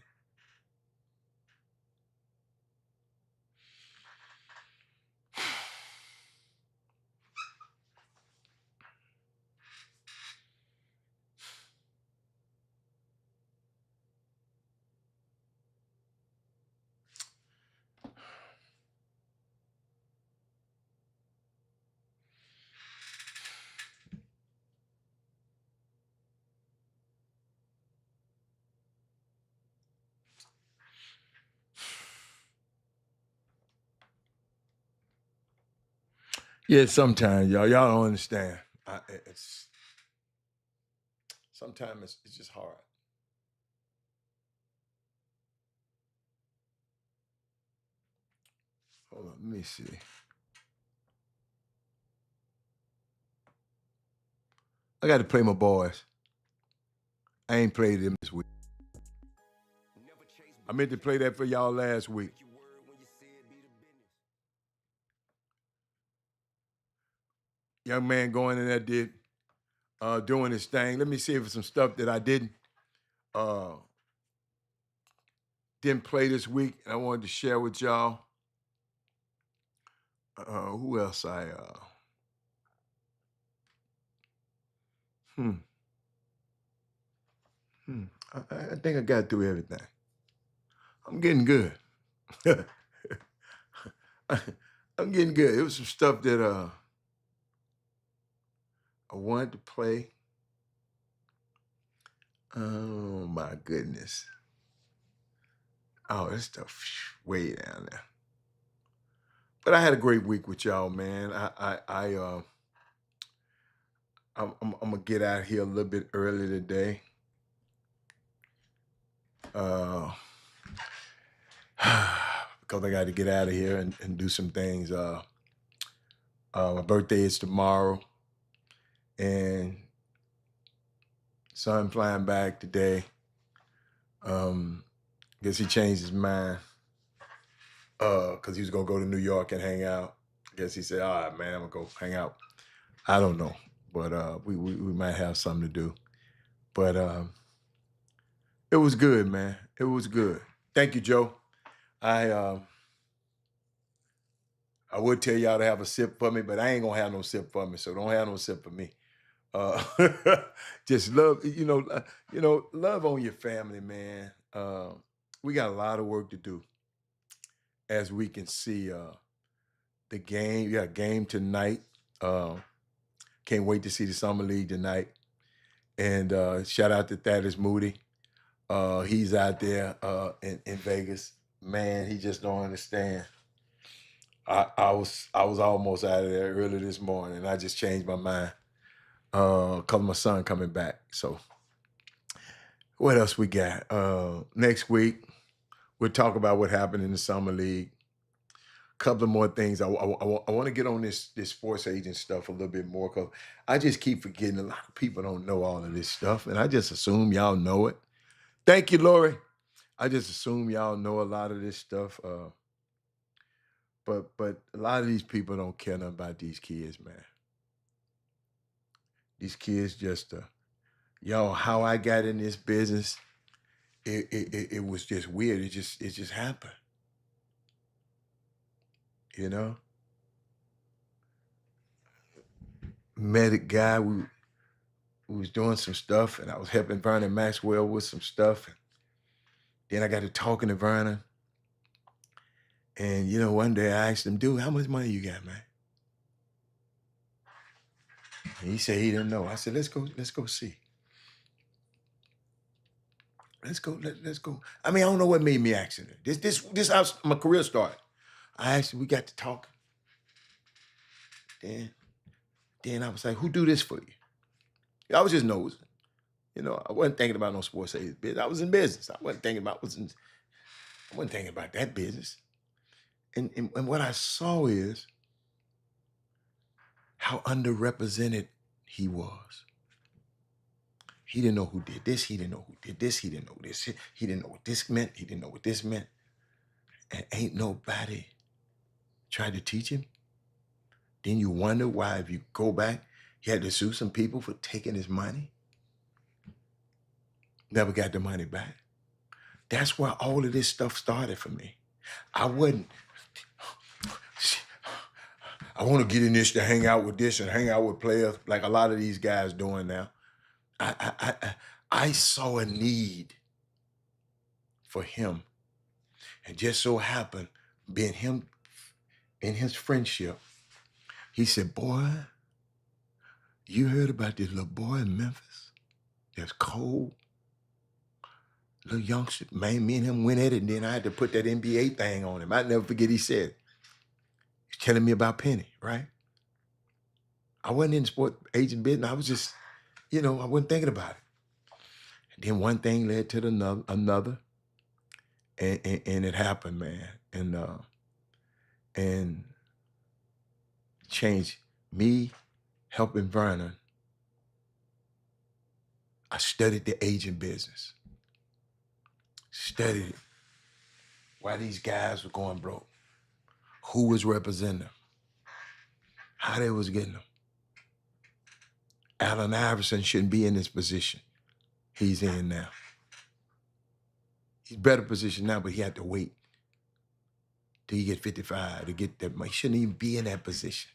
Yeah, sometimes y'all don't understand. Sometimes it's just hard. Hold on, let me see. I got to play my boys. I ain't played them this week. I meant to play that for y'all last week. Young man going in there doing his thing. Let me see if it's some stuff that I didn't play this week, and I wanted to share with y'all. Who else I think I got through everything. I'm getting good. I'm getting good. It was some stuff that I wanted to play. Oh my goodness. Oh, this stuff way down there. But I had a great week with y'all, man. I'm gonna get out here a little bit early today. Because I got to get out of here and do some things. My birthday is tomorrow, and son flying back today. Guess he changed his mind because he was gonna go to New York and hang out. Guess he said, "All right, man, I'm gonna go hang out." I don't know, but we might have something to do. But it was good, man. It was good. Thank you, Joe. I would tell y'all to have a sip for me, but I ain't gonna have no sip for me, so don't have no sip for me. Uh, just love, love on your family, man. We got a lot of work to do, as we can see. The game, we got a game tonight. Can't wait to see the summer league tonight. And shout out to Thaddeus Moody. He's out there in Vegas. Man, he just don't understand. I was almost out of there early this morning, and I just changed my mind. Cause my son coming back. So what else we got? Next week, we'll talk about what happened in the summer league. Couple of more things. I want to get on this sports agent stuff a little bit more, because I just keep forgetting a lot of people don't know all of this stuff, and I just assume y'all know it. Thank you, Lori. I just assume y'all know a lot of this stuff. But a lot of these people don't care nothing about these kids, man. These kids just how I got in this business, it was just weird. It just happened. You know? Met a guy who was doing some stuff, and I was helping Vernon Maxwell with some stuff. And then I got to talking to Vernon. And one day I asked him, "Dude, how much money you got, man?" And he said he didn't know. I said, let's go see. Let's go. I mean, I don't know what made me ask him. This how my career started. I actually, we got to talking. Then I was like, who do this for you? I was just nosing. You know, I wasn't thinking about no sports agent business. I was in business. I wasn't thinking about that business. And what I saw is how underrepresented he was. He didn't know who did this. He didn't know who did this. He didn't know this. He didn't know what this meant. He didn't know what this meant. And ain't nobody tried to teach him. Then you wonder why, if you go back, he had to sue some people for taking his money. Never got the money back. That's where all of this stuff started for me. I want to get in this to hang out with this and hang out with players like a lot of these guys doing now. I saw a need for him. And just so happened, being him in his friendship, he said, boy, you heard about this little boy in Memphis that's cold? Little youngster, man, me and him went at it, and then I had to put that NBA thing on him. I'd never forget he said, he's telling me about Penny, right? I wasn't in sport agent business. I was just, I wasn't thinking about it. And then one thing led to another, and it happened, man. And changed me helping Vernon. I studied the agent business. Studied it. Why these guys were going broke. Who was representing them. How they was getting them. Allen Iverson shouldn't be in this position he's in now. He's better positioned now, but he had to wait till he get 55 to get that money. He shouldn't even be in that position.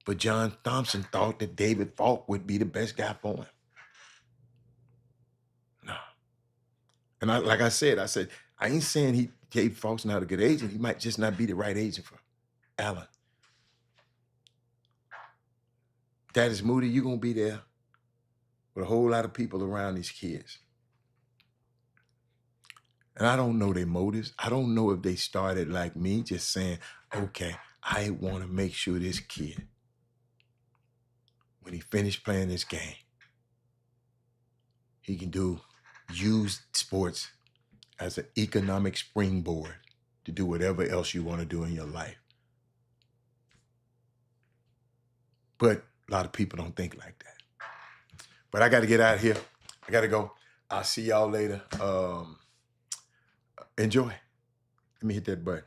But John Thompson thought that David Falk would be the best guy for him. No. And like I said, I ain't saying David Falk's not a good agent. He might just not be the right agent for Allen. Thaddeus Moody, you're going to be there with a whole lot of people around these kids. And I don't know their motives. I don't know if they started like me, just saying, okay, I want to make sure this kid, when he finished playing this game, he can use sports as an economic springboard to do whatever else you want to do in your life. But a lot of people don't think like that. But I got to get out of here. I got to go. I'll see y'all later. Enjoy. Let me hit that button.